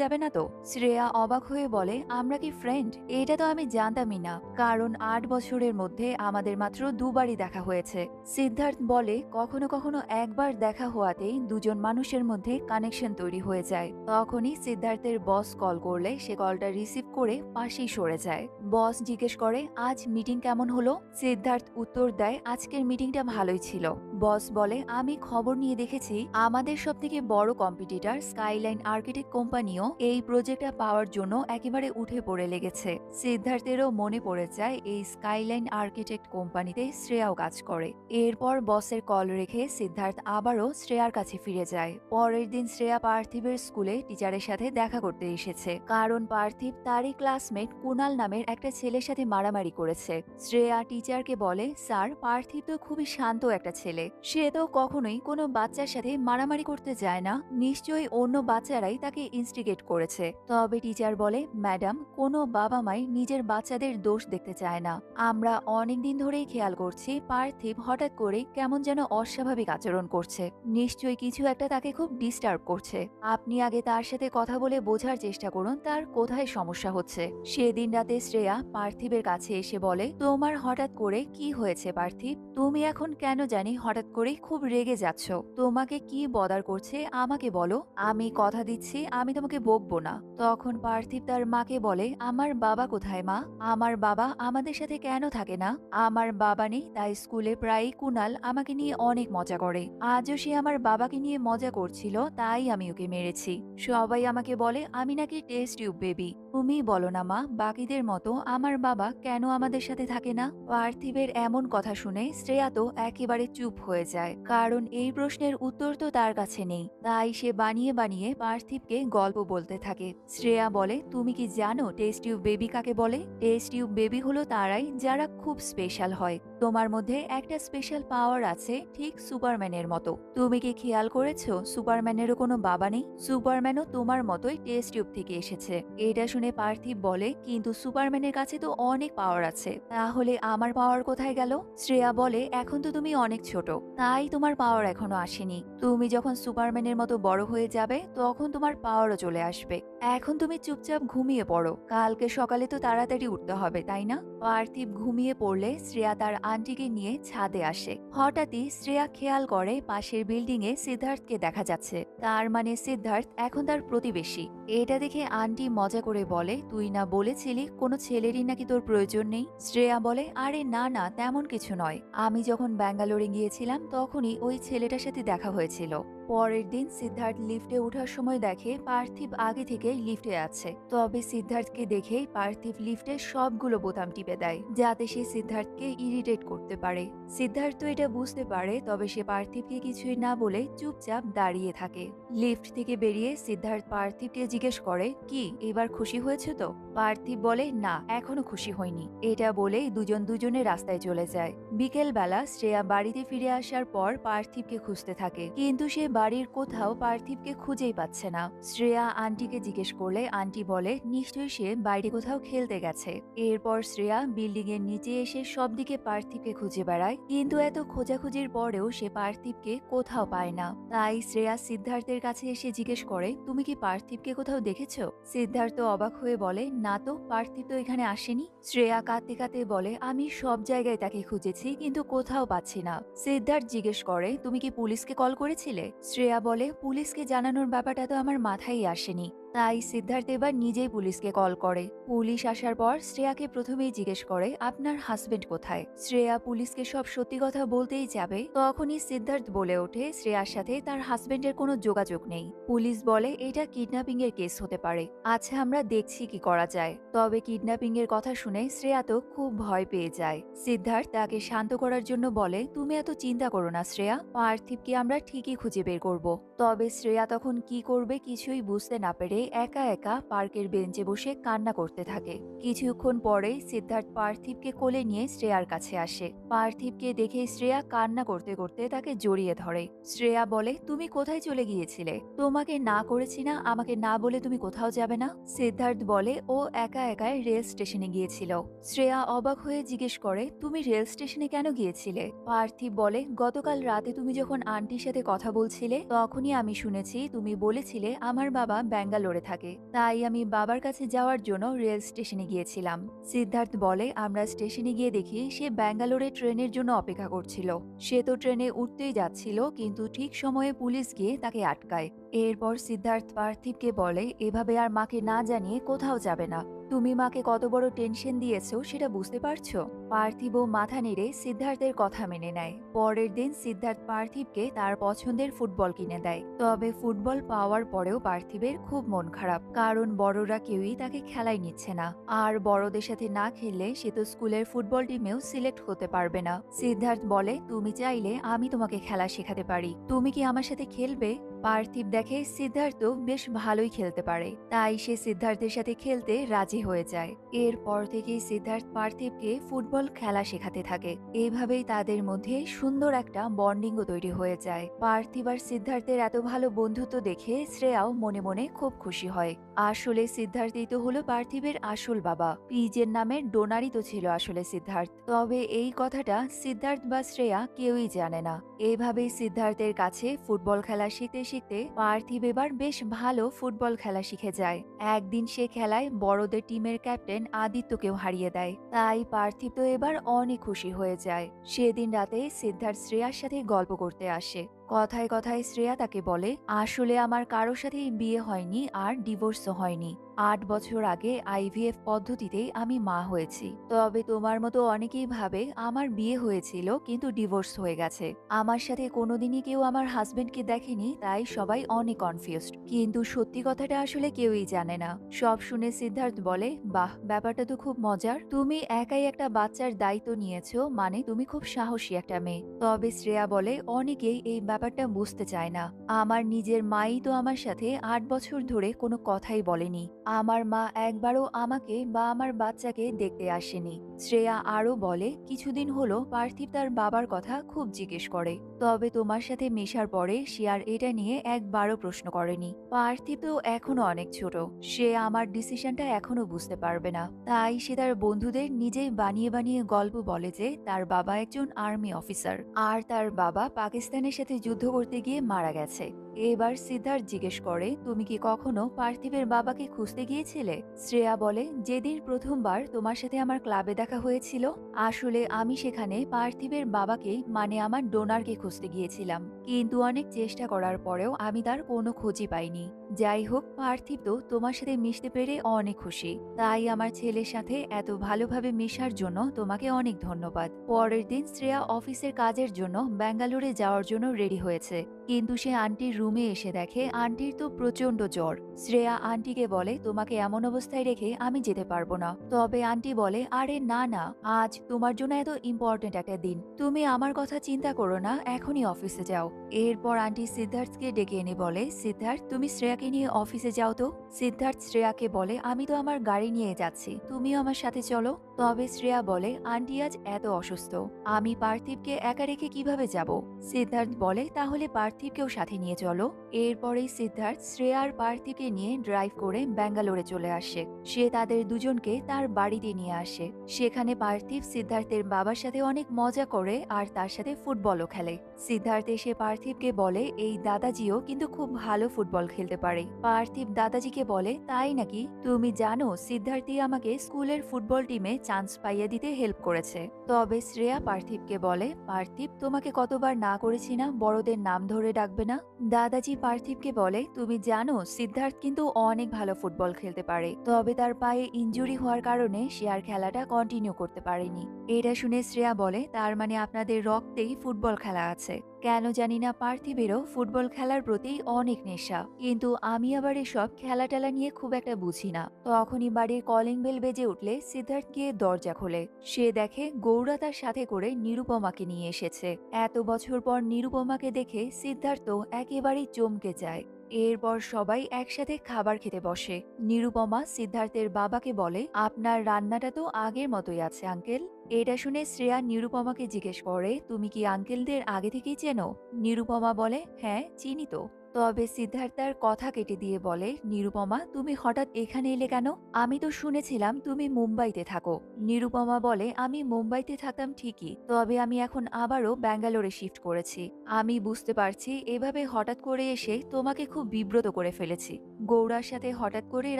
যাবে না তো? শ্রেয়া অবাক হয়ে বলে, আমরা কি ফ্রেন্ড? এটা তো আমি জানতামই না, কারণ ৮ বছরের মধ্যে আমাদের মাত্র দুবারই দেখা হয়েছে। সিদ্ধার্থ বলে, কখনো কখনো একবার দেখা হওয়াতেই দুজন মানুষের মধ্যে কানেকশন তৈরি হয়ে যায়। তখনই সিদ্ধার্থের বস কল করলে সে কলটা রিসিভ করে পাশেই সরে যায়। বস জিজ্ঞেস করে, আজ মিটিং কেমন হলো? সিদ্ধার্থ উত্তর দেয়, আজকের মিটিংটা ভালোই ছিল। বস বলে, আমি খবর নিয়ে দেখেছি আমাদের সবথেকে বড় কম্পিটিটর স্কাইলাইন আর্কিটেক্ট কোম্পানিও এই প্রজেক্টটা পাওয়ার জন্য একেবারে উঠে পড়ে লেগেছে। সিদ্ধার্থেরও মনে পড়ে যায় এই স্কাইলাইন আর্কিটেক্ট কোম্পানিতে শ্রেয়াও কাজ করে। এরপর বসের কল রেখে সিদ্ধার্থ আবারও শ্রেয়ার কাছে ফিরে যায়। পরের দিন শ্রেয়া পার্থিবের স্কুলে টিচারের সাথে দেখা করতে এসেছে, কারণ পার্থিব তারই ক্লাসমেট কুনাল নামের একটা ছেলের সাথে মারামারি করেছে। শ্রেয়া টিচারকে বলে, স্যার, পার্থিব তো খুবই শান্ত একটা ছেলে, সে তো কখনোই কোনো বাচ্চার সাথে মারামারি করতে যায় না, নিশ্চয়ই অন্য বাচ্চারাই তাকে ইনস্টিগেট করেছে। তবে টিচার বলে, ম্যাডাম, কোনো বাবা মাই নিজের বাচ্চাদের দোষ দেখতে চায় না। আমরা অনেকদিন ধরেই খেয়াল করছি পার্থিব হঠাৎ করে কেমন যেন অস্বাভাবিক আচরণ করছে, নিশ্চয়ই কিছু একটা তাকে খুব ডিস্টার্ব করছে। আপনি আগে তার সাথে কথা বলে বোঝার চেষ্টা করুন তার কোথায় সমস্যা হচ্ছে। সেদিন রাতে শ্রেয়া পার্থিবের কাছে এসে বলে, তোমার হঠাৎ করে কি হয়েছে পার্থিব? তুমি এখন কেন জানি হঠাৎ করে খুব রেগে যাচ্ছ। তোমাকে কি বদার করছে আমাকে বলো, আমি কথা দিচ্ছি আমি তোমাকে বকবো না। তখন পার্থিব তার মাকে বলে, আমার বাবা কোথায় মা? আমার বাবা আমাদের সাথে কেন থাকে না? আমার বাবা নেই, তাই স্কুলে প্রায়ই কুনাল আমাকে নিয়ে অনেক মজা করে। আজও সে আমার বাবাকে নিয়ে মজা করছিল, তাই আমি ওকে মেরেছি। সবাই আমাকে বলে আমি নাকি টেস্ট টিউব বেবি। তুমি বলো না মা, বাকিদের মতো আমার বাবা কেন আমাদের সাথে থাকে না? পার্থিবের এমন কথা শুনে শ্রেয়া তো একেবারে চুপ হয়ে যায়, কারণ এই প্রশ্নের উত্তর তো তার কাছে নেই। তাই সে বানিয়ে বানিয়ে পার্থিবকে গল্প বলতে থাকে। শ্রেয়া বলে, তুমি কি জানো টেস্ট টিউব বেবি কাকে বলে? টেস্ট টিউব বেবি হলো তারাই যারা খুব স্পেশাল হয়। তোমার মধ্যে একটা স্পেশাল পাওয়ার আছে, ঠিক সুপারম্যানের মতো। তুমি কি খেয়াল করেছো সুপারম্যানেরও কোনো বাবা নেই? সুপারম্যানও তোমার মতোই টেস্ট টিউব থেকে এসেছে। এটা শুনে পার্থিব বলে, কিন্তু সুপারম্যানের কাছে তো অনেক পাওয়ার আছে, তাহলে আমার পাওয়ার কোথায় গেল? শ্রেয়া বলে, এখন তো তুমি অনেক ছোট, তাই তোমার পাওয়ার এখনো আসেনি। তুমি যখন সুপারম্যানের মতো বড় হয়ে যাবে তখন তোমার পাওয়ারও চলে আসবে। এখন তুমি চুপচাপ ঘুমিয়ে পড়ো, কালকে সকালে তো তাড়াতাড়ি উঠতে হবে, তাই না? পার্থিব ঘুমিয়ে পড়লে শ্রেয়া তার আন্টিকে নিয়ে ছাদে আসে। হঠাৎই শ্রেয়া খেয়াল করে পাশের বিল্ডিং এ সিদ্ধার্থকে দেখা যাচ্ছে, তার মানে সিদ্ধার্থ এখন তার প্রতিবেশী। এটা দেখে আন্টি মজা করে বলে, তুই না বলেছিলি কোনো ছেলেরই নাকি তোর প্রয়োজন নেই? শ্রেয়া বলে, আরে না না, তেমন কিছু নয়, আমি যখন ব্যাঙ্গালোরে গিয়েছিলাম তখনই ওই ছেলেটার সাথে দেখা হয়েছিল। পরের দিন সিদ্ধার্থ লিফটে ওঠার সময় দেখে পার্থিব আগে থেকেই লিফটে আছে। তবে সিদ্ধার্থকে দেখেই পার্থিব লিফটের সবগুলো বোতাম টিপে দেয়, যাতে সে সিদ্ধার্থকে ইরিটেট করতে পারে। সিদ্ধার্থ তো এটা বুঝতে পারে, তবে সে পার্থিবকে কিছুই না বলে চুপচাপ দাঁড়িয়ে থাকে। লিফট থেকে বেরিয়ে সিদ্ধার্থ পার্থিবকে জিজ্ঞেস করে, কি এবার খুশি হয়েছে তো? পার্থিব বলে, না, এখনো খুশি হয়নি। এটা বলেই দুজন দুজনের রাস্তায় চলে যায়। বিকেল বেলা শ্রেয়া বাড়িতে ফিরে আসার পর পার্থিবকে খুঁজতে থাকে, কিন্তু সে বাড়ির কোথাও পার্থিবকে খুঁজেই পাচ্ছে না। শ্রেয়া আন্টিকে জিজ্ঞেস করলে আন্টি বলে, নিশ্চয়ই সে বাইরে কোথাও খেলতে গেছে। এরপর শ্রেয়া বিল্ডিং এর নিচে এসে সবদিকে পার্থিবকে খুঁজে বেড়ায়, কিন্তু এত খোঁজাখুঁজির পরেও সে পার্থিবকে কোথাও পায় না। তাই শ্রেয়া সিদ্ধার্থের কাছে এসে জিজ্ঞেস করে, তুমি কি পার্থিবকে কোথাও দেখেছো? সিদ্ধার্থ অবাক হয়ে বলে, না তো, পার্থিব তো এখানে আসেনি। শ্রেয়া কাঁদতে কাঁদতে বলে, আমি সব জায়গায় তাকে খুঁজেছি কিন্তু কোথাও পাচ্ছি না। সিদ্ধার্থ জিজ্ঞেস করে, তুমি কি পুলিশকে কল করেছিলে? শ্রেয়া বলে, পুলিশকে জানানোর ব্যাপারটা তো আমার মাথায় আসেনি। তাই সিদ্ধার্থ এবার নিজেই পুলিশকে কল করে। পুলিশ আসার পর শ্রেয়াকে প্রথমেই জিজ্ঞেস করে আপনার হাজবেন্ড কোথায়। শ্রেয়া পুলিশকে সব সত্যি কথা বলতেই যাবে, তখনই সিদ্ধার্থ বলে ওঠে শ্রেয়ার সাথে তার হাজবেন্ডের কোনো যোগাযোগ নেই। পুলিশ বলে এটা কিডন্যাপিং এর কেস হতে পারে, আচ্ছা আমরা দেখছি কি করা যায়। তবে কিডন্যাপিং এর কথা শুনে শ্রেয়া তো খুব ভয় পেয়ে যায়। সিদ্ধার্থ তাকে শান্ত করার জন্য বলে তুমি এত চিন্তা করো না শ্রেয়া, পার্থিবকে আমরা ঠিকই খুঁজে বের করব। তবে শ্রেয়া তখন কি করবে কিছুই বুঝতে না পেরে একা একা পার্কের বেঞ্চে বসে কান্না করতে থাকে। কিছুক্ষণ পরেই সিদ্ধার্থ পার্থিবকে কোলে নিয়ে শ্রেয়ার কাছে আসে। পার্থিবকে দেখে শ্রেয়া কান্না করতে করতে তাকে জড়িয়ে ধরে। শ্রেয়া বলে তুমি কোথায় চলে গিয়েছিলে, তোমাকে না করেছি না, আমাকে না বলে তুমি কোথাও যাবে না। সিদ্ধার্থ বলে ও একা একাই রেল স্টেশনে গিয়েছিল। শ্রেয়া অবাক হয়ে জিজ্ঞেস করে তুমি রেল স্টেশনে কেন গিয়েছিলে। পার্থিব বলে গতকাল রাতে তুমি যখন আন্টির সাথে কথা বলছিলে তখনই আমি শুনেছি তুমি বলেছিলে আমার বাবা ব্যাঙ্গালোরে থাকে, তাই আমি বাবার কাছে যাওয়ার জন্য রেল স্টেশনে গিয়েছিলাম। সিদ্ধার্থ বলে আমরা স্টেশনে গিয়ে দেখি সে ব্যাঙ্গালোরে ট্রেনের জন্য অপেক্ষা করছিল। সে তো ট্রেনে উঠতেই যাচ্ছিল, কিন্তু ঠিক সময়ে পুলিশ গিয়ে তাকে আটকায়। এরপর সিদ্ধার্থ পার্থিবকে বলে এভাবে আর মাকে না জানিয়ে কোথাও যাবে না, তুমি মাকে কত বড় টেনশন দিয়েছো সেটা বুঝতে পারছো। পার্থিব মাথা নেড়ে সিদ্ধার্থের কথা মেনে নেয়। পরের দিন সিদ্ধার্থ পার্থিবকে তার পছন্দের ফুটবল কিনে দেয়। তবে ফুটবল পাওয়ার পরেও পার্থিবের খুব মন খারাপ, কারণ বড়রা কেউই তাকে খেলায় নিচ্ছে না। আর বড়দের সাথে না খেললে সে তো স্কুলের ফুটবল টিমেও সিলেক্ট হতে পারবে না। সিদ্ধার্থ বলে তুমি চাইলে আমি তোমাকে খেলা শেখাতে পারি, তুমি কি আমার সাথে খেলবে। পার্থিব দেখে সিদ্ধার্থ বেশ ভালোই খেলতে পারে, তাই সে সিদ্ধার্থের সাথে খেলতে রাজি হয়ে যায়। এরপর থেকেই সিদ্ধার্থ পার্থিবকে ফুটবল খেলা শেখাতে থাকে। এভাবেই তাদের মধ্যে সুন্দর একটা বন্ডিংও তৈরি হয়ে যায়। পার্থিব আর সিদ্ধার্থের এত ভালো বন্ধুত্ব দেখে শ্রেয়াও মনে মনে খুব খুশি হয়। আসলে সিদ্ধার্থই তো হলো পার্থিবের আসল বাবা, পিজের নামের ডোনারই তো ছিল আসলে সিদ্ধার্থ। তবে এই কথাটা সিদ্ধার্থ বা শ্রেয়া কেউই জানে না। এইভাবেই সিদ্ধার্থের কাছে ফুটবল খেলা শিখতে শিখতে পার্থিব এবার বেশ ভালো ফুটবল খেলা শিখে যায়। একদিন সে খেলায় বড়দের টিমের ক্যাপ্টেন আদিত্যকেও হারিয়ে দেয়। তাই পার্থিব তো এবার অনেক খুশি হয়ে যায়। সেদিন রাতে সিদ্ধার্থ শ্রেয়ার সাথে গল্প করতে আসে। কথায় কথায় শ্রেয়া তাকে বলে আসলে আমার কারোর সাথেই বিয়ে হয়নি আর ডিভোর্সও হয়নি। 8 বছর আগে আইভিএফ পদ্ধতিতেই আমি মা হয়েছি। তবে তোমার মতো অনেকেই ভাবে আমার বিয়ে হয়েছিল কিন্তু ডিভোর্স হয়ে গেছে। আমার সাথে কোনোদিনই কেউ আমার হাজবেন্ডকে দেখেনি, তাই সবাই অনেক কনফিউজড। কিন্তু সত্যি কথাটা আসলে কেউই জানে না। সব শুনে সিদ্ধার্থ বলে বাহ, ব্যাপারটা তো খুব মজার, তুমি একাই একটা বাচ্চার দায়িত্ব নিয়েছো, মানে তুমি খুব সাহসী একটা মেয়ে। তবে শ্রেয়া বলে অনেকেই এই ব্যাপারটা বুঝতে চায় না। আমার নিজের মাই তো আমার সাথে 8 বছর ধরে কোনো কথাই বলেনি। আমার মা একবারও আমাকে বা আমার বাচ্চাকে দেখতে আসেনি। শ্রেয়া আরো বলে কিছুদিন হলো পার্থিব তার বাবার কথা খুব জিজ্ঞেস করে, তবে তোমার সাথে মেশার পরে সে আর এটা নিয়ে একবারও প্রশ্ন করেনি। পার্থিব তো এখনো অনেক ছোট, সে আমার ডিসিশনটা এখনো বুঝতে পারবে না। তাই সে তার বন্ধুদের নিজেই বানিয়ে বানিয়ে গল্প বলে যে তার বাবা একজন আর্মি অফিসার আর তার বাবা পাকিস্তানের সাথে যুদ্ধ করতে গিয়ে মারা গেছে। এবার সিদ্ধার্থ জিজ্ঞেস করে তুমি কি কখনো পার্থিবের বাবাকে খুঁজতে গিয়েছিলে। শ্রেয়া বলে যেদিন প্রথমবার তোমার সাথে আমার ক্লাবে দেখা হয়েছিল, আসলে আমি সেখানে পার্থিবের বাবাকে মানে আমার ডোনারকে খুঁজতে গিয়েছিলাম, কিন্তু অনেক চেষ্টা করার পরেও আমি তার কোনো খোঁজই পাইনি। যাই হোক, পার্থিব তো তোমার সাথে মিশতে পেরে অনেক খুশি, তাই আমার ছেলের সাথে এত ভালোভাবে মেশার জন্য তোমাকে অনেক ধন্যবাদ। পরের দিন শ্রেয়া অফিসের কাজের জন্য ব্যাঙ্গালোরে যাওয়ার জন্য রেডি হয়েছে, কিন্তু সে আন্টির রুমে এসে দেখে আন্টির তো প্রচন্ড জ্বর। শ্রেয়া আন্টিকে বলে তোমাকে এমন অবস্থায় রেখে আমি যেতে পারবো না। তবে আন্টি বলে আরে না না, আজ তোমার জন্য এত ইম্পর্টেন্ট একটা দিন, তুমি আমার কথা চিন্তা করো না, এখনই অফিসে যাও। এরপর আন্টি সিদ্ধার্থকে ডেকে এনে বলে সিদ্ধার্থ তুমি শ্রেয়াকে নিয়ে অফিসে যাও তো। সিদ্ধার্থ শ্রেয়াকে বলে আমি তো আমার গাড়ি নিয়ে যাচ্ছি, তুমিও আমার সাথে চলো। তবে শ্রেয়া বলে আন্টি আজ এত অসুস্থ, আমি পার্থিবকে একা রেখে কিভাবে যাব। সিদ্ধার্থ বলে তাহলে পার্থিবকেও সাথে নিয়ে চলো। এরপরেই সিদ্ধার্থ শ্রেয়া আর পার্থিবকে নিয়ে ড্রাইভ করে ব্যাঙ্গালোরে চলে আসে। সে তাদের দুজনকে তার বাড়িতে নিয়ে আসে। সেখানে পার্থিব সিদ্ধার্থের বাবার সাথে অনেক মজা করে আর তার সাথে ফুটবলও খেলে। সিদ্ধার্থ এসে পার্থিবকে বলে এই দাদাজিও কিন্তু খুব ভালো ফুটবল খেলতে পারে। পার্থিব দাদাজিকে বলে, তাই নাকি? তুমি জানো সিদ্ধার্থী আমাকে স্কুলের ফুটবল টিমে চান্স পাইয়ে দিতে হেল্প করেছে। তবে শ্রেয়া পার্থিবকে বলে, পার্থিব তোমাকে কতবার না করেছি না বড়দের নাম ধরে ডাকবে না। দাদাজি পার্থিবকে বলে, তুমি জানো সিদ্ধার্থ কিন্তু অনেক ভালো ফুটবল খেলতে পারে, তবে তার পায়ে ইনজুরি হওয়ার কারণে সে আর খেলাটা কন্টিনিউ করতে পারেনি। এটা শুনে শ্রেয়া বলে, তার মানে আপনাদের রক্তেই ফুটবল খেলা আছে। কেন জানি না পার্থিবেরও ফুটবল খেলার প্রতি অনেক নেশা, কিন্তু আমি আবার এসব খেলা টেলা নিয়ে খুব একটা বুঝি না। তখনই বাড়ির কলিং বেল বেজে উঠলে সিদ্ধার্থ গিয়ে দরজা খোলে। সে দেখে গৌরা তার সাথে করে নিরুপমাকে নিয়ে এসেছে। এত বছর পর নিরুপমাকে দেখে সিদ্ধার্থ একেবারেই চমকে যায়। এরপর সবাই একসাথে খাবার খেতে বসে। নিরুপমা সিদ্ধার্থের বাবাকে বলে, আপনার রান্নাটা তো আগের মতোই আছে আঙ্কেল। এটা শুনে শ্রেয়া নিরুপমাকে জিজ্ঞেস করে, তুমি কি আঙ্কেলদের আগে থেকেই চেনো? নিরুপমা বলে, হ্যাঁ চিনি তো। তবে সিদ্ধার্থ তার কথা কেটে দিয়ে বলে, নিরুপমা তুমি হঠাৎ এখানে এলে কেন? আমি তো শুনেছিলাম তুমি মুম্বাইতে থাকো। নিরুপমা বলে, আমি মুম্বাইতে থাকতাম ঠিকই, তবে আমি এখন আবারও ব্যাঙ্গালোরে শিফট করেছি। আমি বুঝতে পারছি এভাবে হঠাৎ করে এসে তোমাকে খুব বিব্রত করে ফেলেছি। গৌড়ার সাথে হঠাৎ করে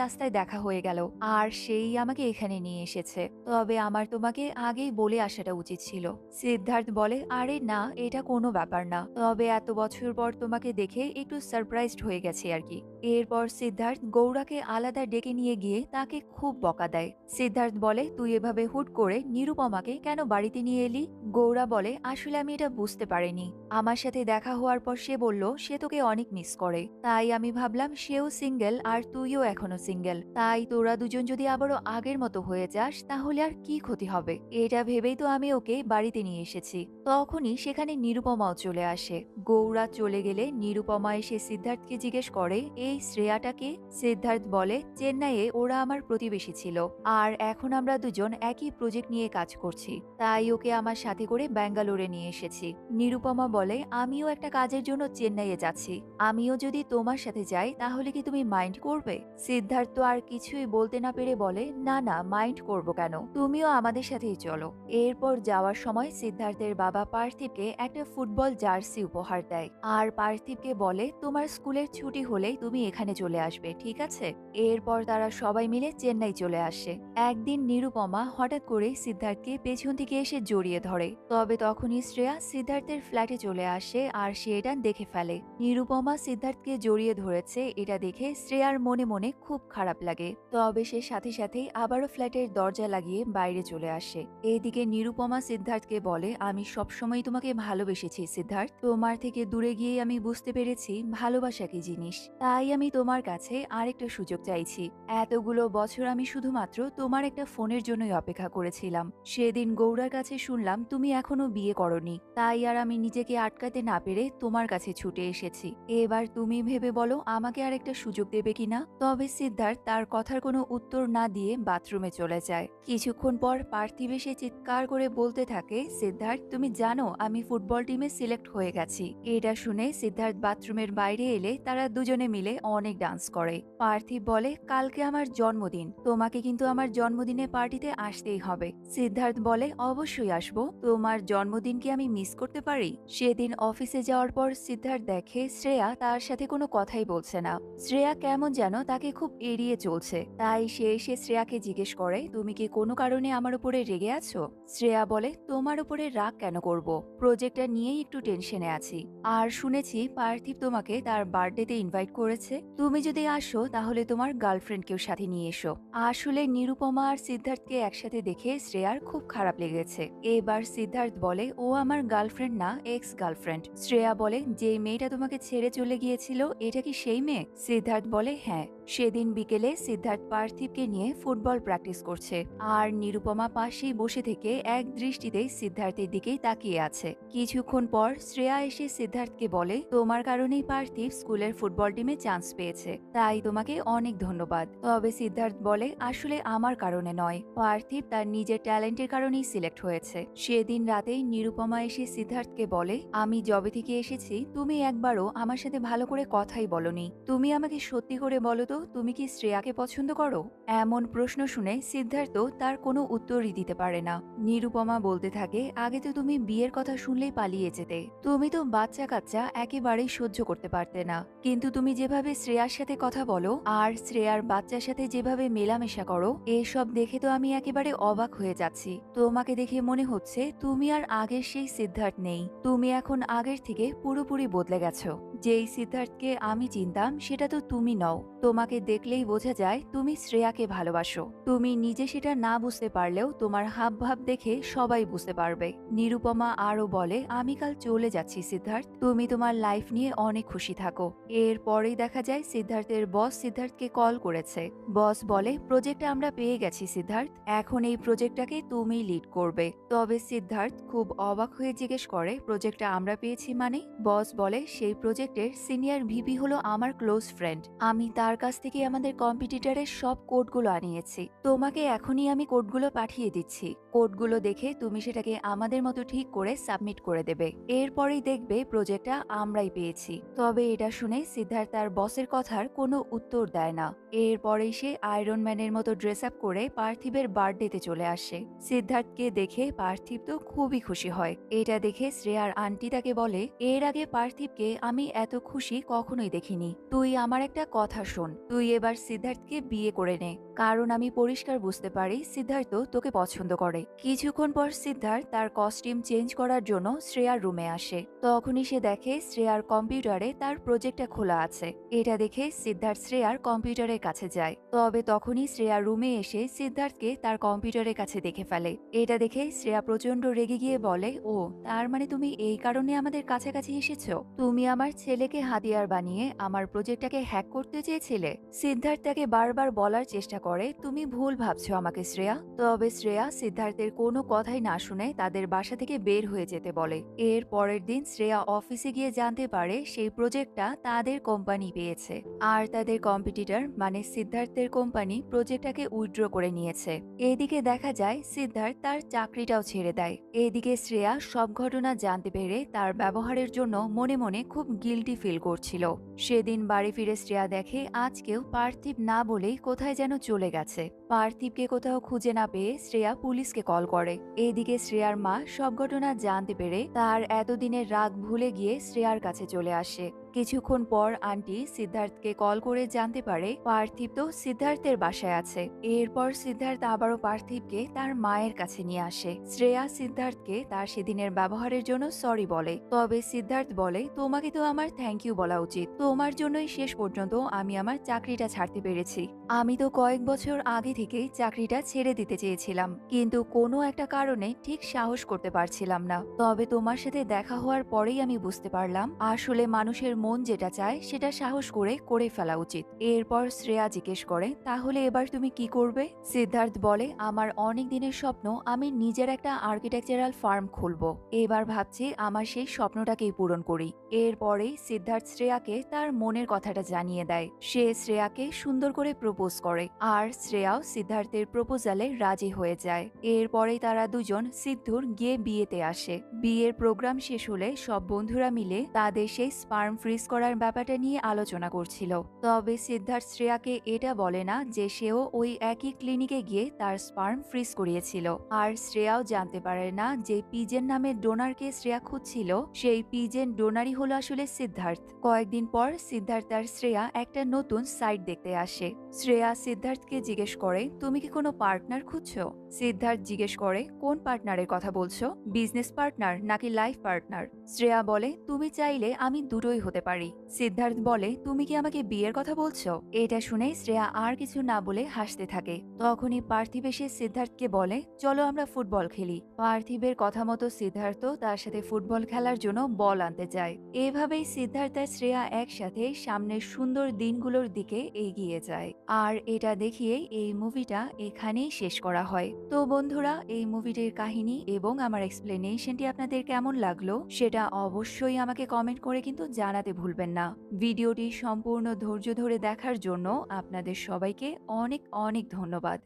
রাস্তায় দেখা হয়ে গেল, আর সেই আমাকে এখানে নিয়ে এসেছে। তবে আমার তোমাকে আগেই বলে আসাটা উচিত ছিল। সিদ্ধার্থ বলে, আরে না, এটা কোনো ব্যাপার না, তবে এত বছর পর তোমাকে দেখে একটু সারপ্রাইজড হয়ে গেছে আর কি। এরপর সিদ্ধার্থ গৌড়াকে আলাদা ডেকে নিয়ে গিয়ে তাকে খুব বকা দেয়। সিদ্ধার্থ বলে, তুই এভাবে হুট করে নিরুপমাকে কেন বাড়িতে নিয়ে এলি? গৌড়া বলে, আসলে আমি এটা বুঝতে পারিনি। আমার সাথে দেখা হওয়ার পর সে বলল সে তোকে অনেক মিস করে, তাই আমি ভাবলাম সেও সিঙ্গেল আর তুইও এখনো সিঙ্গেল, তাই তোরা দুজন যদি আবারও আগের মতো হয়ে যাস তাহলে আর কি ক্ষতি হবে, এটা ভেবেই তো আমি ওকে বাড়িতে নিয়ে এসেছি। তখনই সেখানে নিরুপমাও চলে আসে। গৌড়া চলে গেলে নিরুপমা এসে সিদ্ধার্থকে জিজ্ঞেস করে, এই শ্রেয়াটাকে? সিদ্ধার্থ বলে, চেন্নাইয়ে ওরা আমার প্রতিবেশী ছিল, আর এখন আমরা দুজন একই প্রজেক্ট নিয়ে কাজ করছি, তাই ওকে আমার সাথে করে ব্যাঙ্গালোরে নিয়ে এসেছি। নিরুপমা বলে, আমিও একটা কাজের জন্য চেন্নাইয়ে যাচ্ছি, আমিও যদি তোমার সাথে যাই তাহলে কি তুমি মাইন্ড করবে? সিদ্ধার্থ আর কিছুই বলতে না পেরে বলে, না না, মাইন্ড করব কেন, তুমিও আমাদের সাথেই চলো। এরপর যাওয়ার সময় সিদ্ধার্থের বাবা পার্থিবকে একটা ফুটবল জার্সি উপহার দেয়, আর পার্থিবকে বলে, তোমার স্কুলের ছুটি হলেই তুমি এখানে চলে আসবে, ঠিক আছে? এরপর তারা সবাই মিলে চেন্নাই চলে আসে। একদিন নিরুপমা হঠাৎ করে সিদ্ধার্থকে পেছন থেকে এসে জড়িয়ে ধরে, তবে তখনই শ্রেয়া সিদ্ধার্থের ফ্ল্যাটে চলে আসে আর সে এটা দেখে ফেলে। নিরুপমা সিদ্ধার্থকে জড়িয়ে ধরেছে এটা দেখে শ্রেয়ার মনে মনে খুব খারাপ লাগে, তবে সে সাথে সাথেই আবারও ফ্ল্যাটের দরজা লাগিয়ে বাইরে চলে আসে। এদিকে নিরুপমা সিদ্ধার্থকে বলে, আমি সবসময় তোমাকে ভালোবেসেছি সিদ্ধার্থ, তোমার থেকে দূরে গিয়ে আমি বুঝতে পেরেছি ভালোবাসা কি জিনিস, তাই আমি তোমার কাছে আরেকটা সুযোগ চাইছি। এতগুলো বছর আমি শুধুমাত্র তোমার একটা ফোনের জন্যই অপেক্ষা করেছিলাম। সেদিন গৌড়ার কাছে শুনলাম তুমি এখনো বিয়ে করনি, তাই আর আমি নিজেকে আটকাতে না পেরে তোমার কাছে ছুটে এসেছি। এবার তুমি ভেবে বলো আমাকে আরেকটা সুযোগ দেবে কিনা? তবে সিদ্ধার্থ তার কথার কোনো উত্তর না দিয়ে বাথরুমে চলে যায়। কিছুক্ষণ পর পার্থিব এসে চিৎকার করে বলতে থাকে, সিদ্ধার্থ তুমি জানো আমি ফুটবল টিমে সিলেক্ট হয়ে গেছি। এটা শুনে সিদ্ধার্থ বাথরুমের বাইরে এলে তারা দুজনে মিলে অনেক ডান্স করে। পার্থিব বলে, কালকে আমার জন্মদিন, তোমাকে কিন্তু আমার জন্মদিনে পার্টিতে আসতেই হবে। সিদ্ধার্থ বলে, অবশ্যই আসবো, তোমার জন্মদিন কি আমি মিস করতে পারি? সেদিন অফিসে যাওয়ার পর সিদ্ধার্থ দেখে শ্রেয়া তার সাথে কোনো কথাই বলছে না। শ্রেয়া কেমন যেন তাকে খুব এড়িয়ে চলছে, তাই সে এসে শ্রেয়াকে জিজ্ঞেস করে, তুমি কি কোনো কারণে আমার উপরে রেগে আছো? শ্রেয়া বলে, তোমার উপরে রাগ কেন করব, প্রজেক্টটা নিয়েই একটু টেনশনে আছি, আর শুনেছি পার্থিব তোমাকে তার বার্থডেতে ইনভাইট করেছে, তুমি যদি আসো তাহলে তোমার গার্লফ্রেন্ডকেও সাথে নিয়ে এসো। আসলে নিরুপমা আর সিদ্ধার্থকে একসাথে দেখে শ্রেয়ার খুব খারাপ লেগেছে। এবার সিদ্ধার্থ বলে, ও আমার গার্লফ্রেন্ড না, এক্স গার্লফ্রেন্ড। শ্রেয়া বলে, যে মেয়েটা তোমাকে ছেড়ে চলে গিয়েছিল এটা কি সেই মেয়ে? সিদ্ধার্থ বলে, হ্যাঁ। সেদিন বিকেলে সিদ্ধার্থ পার্থিবকে নিয়ে ফুটবল প্র্যাকটিস করছে, আর নিরুপমা পাশেই বসে থেকে এক দৃষ্টিতেই সিদ্ধার্থের দিকেই তাকিয়ে আছে। কিছুক্ষণ পর শ্রেয়া এসে সিদ্ধার্থকে বলে, তোমার কারণেই পার্থিব স্কুলের ফুটবল টিমে চান্স পেয়েছে, তাই তোমাকে অনেক ধন্যবাদ। তবে সিদ্ধার্থ বলে, আসলে আমার কারণে নয়, পার্থিব তার নিজের ট্যালেন্টের কারণেই সিলেক্ট হয়েছে। সেদিন রাতেই নিরুপমা এসে সিদ্ধার্থকে বলে, আমি জবে থেকে এসেছি তুমি একবারও আমার সাথে ভালো করে কথাই বলনি, তুমি আমাকে সত্যি করে বলো তো তুমি কি শ্রেয়াকে পছন্দ করো? এমন প্রশ্ন শুনে সিদ্ধার্থ তার কোনো উত্তরই দিতে পারে না। নিরুপমা বলতে থাকে, আগে তো তুমি বিয়ের কথা শুনলেই পালিয়ে যেতে। তুমি তো বাচ্চা কাচ্চা একেবারেই সহ্য করতে পারতে না, কিন্তু তুমি যেভাবে শ্রেয়ার সাথে কথা বলো আর শ্রেয়ার বাচ্চার সাথে যেভাবে মেলামেশা করো, এসব দেখে তো আমি একেবারে অবাক হয়ে যাচ্ছি। তোমাকে দেখে মনে হচ্ছে তুমি আর আগের সেই সিদ্ধার্থ নেই। তুমি এখন আগের থেকে পুরোপুরি বদলে গেছো। যেই সিদ্ধার্থকে আমি চিনতাম সেটা তো তুমি নও। তোমাকে দেখলেই বোঝা যায় তুমি শ্রেয়াকে ভালোবাসো। তুমি নিজে সেটা না বুঝতে পারলেও তোমার হাবভাব দেখে সবাই বুঝতে পারবে। নিরুপমা আরো বলে, আমি কাল চলে যাচ্ছি সিদ্ধার্থ, তুমি তোমার লাইফ নিয়ে অনেক খুশি থাকো। এরপরেই দেখা যায় সিদ্ধার্থের বস সিদ্ধার্থকে কল করেছে। বস বলে, প্রজেক্টে আমরা পেয়ে গেছি সিদ্ধার্থ, এখন এই প্রজেক্টটাকে তুমি লিড করবে। তবে সিদ্ধার্থ খুব অবাক হয়ে জিজ্ঞেস করে, প্রজেক্টটা আমরা পেয়েছি মানে? বস বলে, সেই প্রজেক্টের সিনিয়র ভিপি হলো আমার ক্লোজ ফ্রেন্ড। আমি তার কাছ থেকে আমাদের কম্পিটিটরের সব কোডগুলো আনিয়েছি। তোমাকে এখনই আমি কোডগুলো পাঠিয়ে দিচ্ছি। কোডগুলো দেখে তুমি সেটাকে আমাদের মতো ঠিক করে সাবমিট করে দেবে। এরপরেই দেখবে প্রজেক্টটা আমরাই পেয়েছি। তবে এটা শুনে সিদ্ধার্থ তার বসের কথার কোনো উত্তর দেয় না। এরপরেই সে আয়রন ম্যানের মতো ড্রেস আপ করে পার্থিবের বার্থডেতে চলে আসে। সিদ্ধার্থকে দেখে পার্থিব তো খুবই খুশি হয়। এটা দেখে শ্রেয়ার আন্টি তাকে বলে, এর আগে পার্থিবকে আমি এত খুশি কখনোই দেখিনি। তুই আমার একটা কথা শোন, তুই এবার সিদ্ধার্থকে বিয়ে করে নে, কারণ আমি পরিষ্কার বুঝতে পারি সিদ্ধার্থ তোকে পছন্দ করে। কিছুক্ষণ পর সিদ্ধার্থ তার কস্টিউম চেঞ্জ করার জন্য শ্রেয়ার রুমে আসে। তখনই সে দেখে শ্রেয়ার কম্পিউটারে তার প্রজেক্টটা খোলা আছে। এটা দেখে সিদ্ধার্থ শ্রেয়ার কম্পিউটারের কাছে যায়। তবে তখনই শ্রেয়ার রুমে এসে সিদ্ধার্থকে তার কম্পিউটারের কাছে দেখে ফেলে। এটা দেখে শ্রেয়া প্রচন্ড রেগে গিয়ে বলে, ও তার মানে তুমি এই কারণে আমাদের কাছাকাছি এসেছো? তুমি আমার ছেলেকে হাতিয়ার বানিয়ে আমার প্রজেক্টটাকে হ্যাক করতে চেয়েছিলে। সিদ্ধার্থ তাকে বারবার বলার চেষ্টা করে, তুমি ভুল ভাবছো আমাকে শ্রেয়া। তবে শ্রেয়া সিদ্ধার্থের কোনো কথাই না শুনে তাদের বাসা থেকে বের হয়ে যেতে বলে। এর পরের দিন শ্রেয়া অফিসে গিয়ে জানতে পারে সেই প্রজেক্টটা তাদের কোম্পানি পেয়েছে, আর তাদের কম্পিটিটর মানে সিদ্ধার্থের কোম্পানি প্রজেক্টটাকে উইথড্র করে নিয়েছে। এদিকে দেখা যায় সিদ্ধার্থ তার চাকরিটাও ছেড়ে দেয়। এদিকে শ্রেয়া সব ঘটনা জানতে পেরে তার ব্যবহারের জন্য মনে মনে খুব গিল্টি ফিল করছিল। সেদিন বাড়ি ফিরে শ্রেয়া দেখে আজকেও পার্থিব না বলেই কোথায় যেন চলে গেছে। পার্থিবকে কোথাও খুঁজে না পেয়ে শ্রেয়া পুলিশকে কল করে। এদিকে শ্রেয়ার মা সব ঘটনা জানতে পেরে তার এতদিনের রাগ ভুলে গিয়ে শ্রেয়ার কাছে চলে আসে। কিছুক্ষণ পর আন্টি সিদ্ধার্থকে কল করে জানতে পারে পার্থিব তো সিদ্ধার্থের বাসায় আছে। এরপর সিদ্ধার্থ আবারও পার্থিবকে তার মায়ের কাছে নিয়ে আসে। শ্রেয়া সিদ্ধার্থকে তার সেদিনের ব্যবহারের জন্য সরি বলে। তবে সিদ্ধার্থ বলে, তোমাকে তো আমার থ্যাংক ইউ বলা উচিত, তোমার জন্যই শেষ পর্যন্ত আমি আমার চাকরিটা ছাড়তে পেরেছি। আমি তো কয়েক বছর আগে থেকেই চাকরিটা ছেড়ে দিতে চেয়েছিলাম, কিন্তু কোনো একটা কারণে ঠিক সাহস করতে পারছিলাম না। তবে তোমার সাথে দেখা হওয়ার পরেই আমি বুঝতে পারলাম আসলে মানুষের মন যেটা চায় সেটা সাহস করে ফেলা উচিত। এরপর শ্রেয়া জিজ্ঞেস করে, তাহলে এবার তুমি কি করবে? সিদ্ধার্থ বলে, আমার অনেক দিনের স্বপ্ন আমি নিজের একটা আর্কিটেকচারাল ফার্ম খুলবো। এবার ভাবছি আমার সেই স্বপ্নটাকেই পূরণ করি। এরপরেই সিদ্ধার্থ শ্রেয়াকে তার মনের কথাটা জানিয়ে দেয়। সে শ্রেয়াকে সুন্দর করে প্রপোজ করে, আর শ্রেয়াও সিদ্ধার্থের প্রপোজালে রাজি হয়ে যায়। এরপরেই তারা দুজন সিদ্ধুর গিয়ে বিয়েতে আসে। বিয়ের প্রোগ্রাম শেষ হলে সব বন্ধুরা মিলে তাদের সেই স্পার্ম ফ্রিজ করার ব্যাপারটা নিয়ে আলোচনা করছিল। তবে সিদ্ধার্থ শ্রেয়াকে এটা বলে না যে সেও ওই একই ক্লিনিকে গিয়ে তার স্পার্ম ফ্রিজ করিয়েছিল। আর শ্রেয়াও জানতে পারে না যে পিজেন নামে ডোনারকে শ্রেয়া খুঁজছিল, সেই পিজেন ডোনারই হলো আসলে সিদ্ধার্থ। কয়েকদিন পর সিদ্ধার্থ আর শ্রেয়া একটা নতুন সাইট দেখতে আসে। শ্রেয়া সিদ্ধার্থকে জিজ্ঞেস করে, তুমি কি কোনো পার্টনার খুঁজছো? সিদ্ধার্থ জিজ্ঞেস করে, কোন পার্টনারের কথা বলছো? বিজনেস পার্টনার নাকি লাইফ পার্টনার? শ্রেয়া বলে, তুমি চাইলে আমি দুটোই হতে পারি। সিদ্ধার্থ বলে, তুমি কি আমাকে বিয়ের কথা বলছো? এটা শুনে শ্রেয়া আর কিছু না বলে হাসতে থাকে। তখনই পার্থিব এসে সিদ্ধার্থকে বলে, চলো আমরা ফুটবল খেলি। পার্থিবের কথা মতো সিদ্ধার্থ তার সাথে ফুটবল খেলার জন্য বল আনতে যায়। এভাবেই সিদ্ধার্থ আর শ্রেয়া একসাথে সামনের সুন্দর দিনগুলোর দিকে এগিয়ে যায়। আর এটা দেখিয়ে এই মুভিটা এখানেই শেষ করা হয়। তো বন্ধুরা, এই মুভিটির কাহিনী এবং আমার এক্সপ্লেনেশনটি আপনাদের কেমন লাগলো সেটা অবশ্যই আমাকে কমেন্ট করে কিন্তু জানাতে ভুলবেন না। ভিডিওটি সম্পূর্ণ ধৈর্য ধরে দেখার জন্য আপনাদের সবাইকে অনেক অনেক ধন্যবাদ।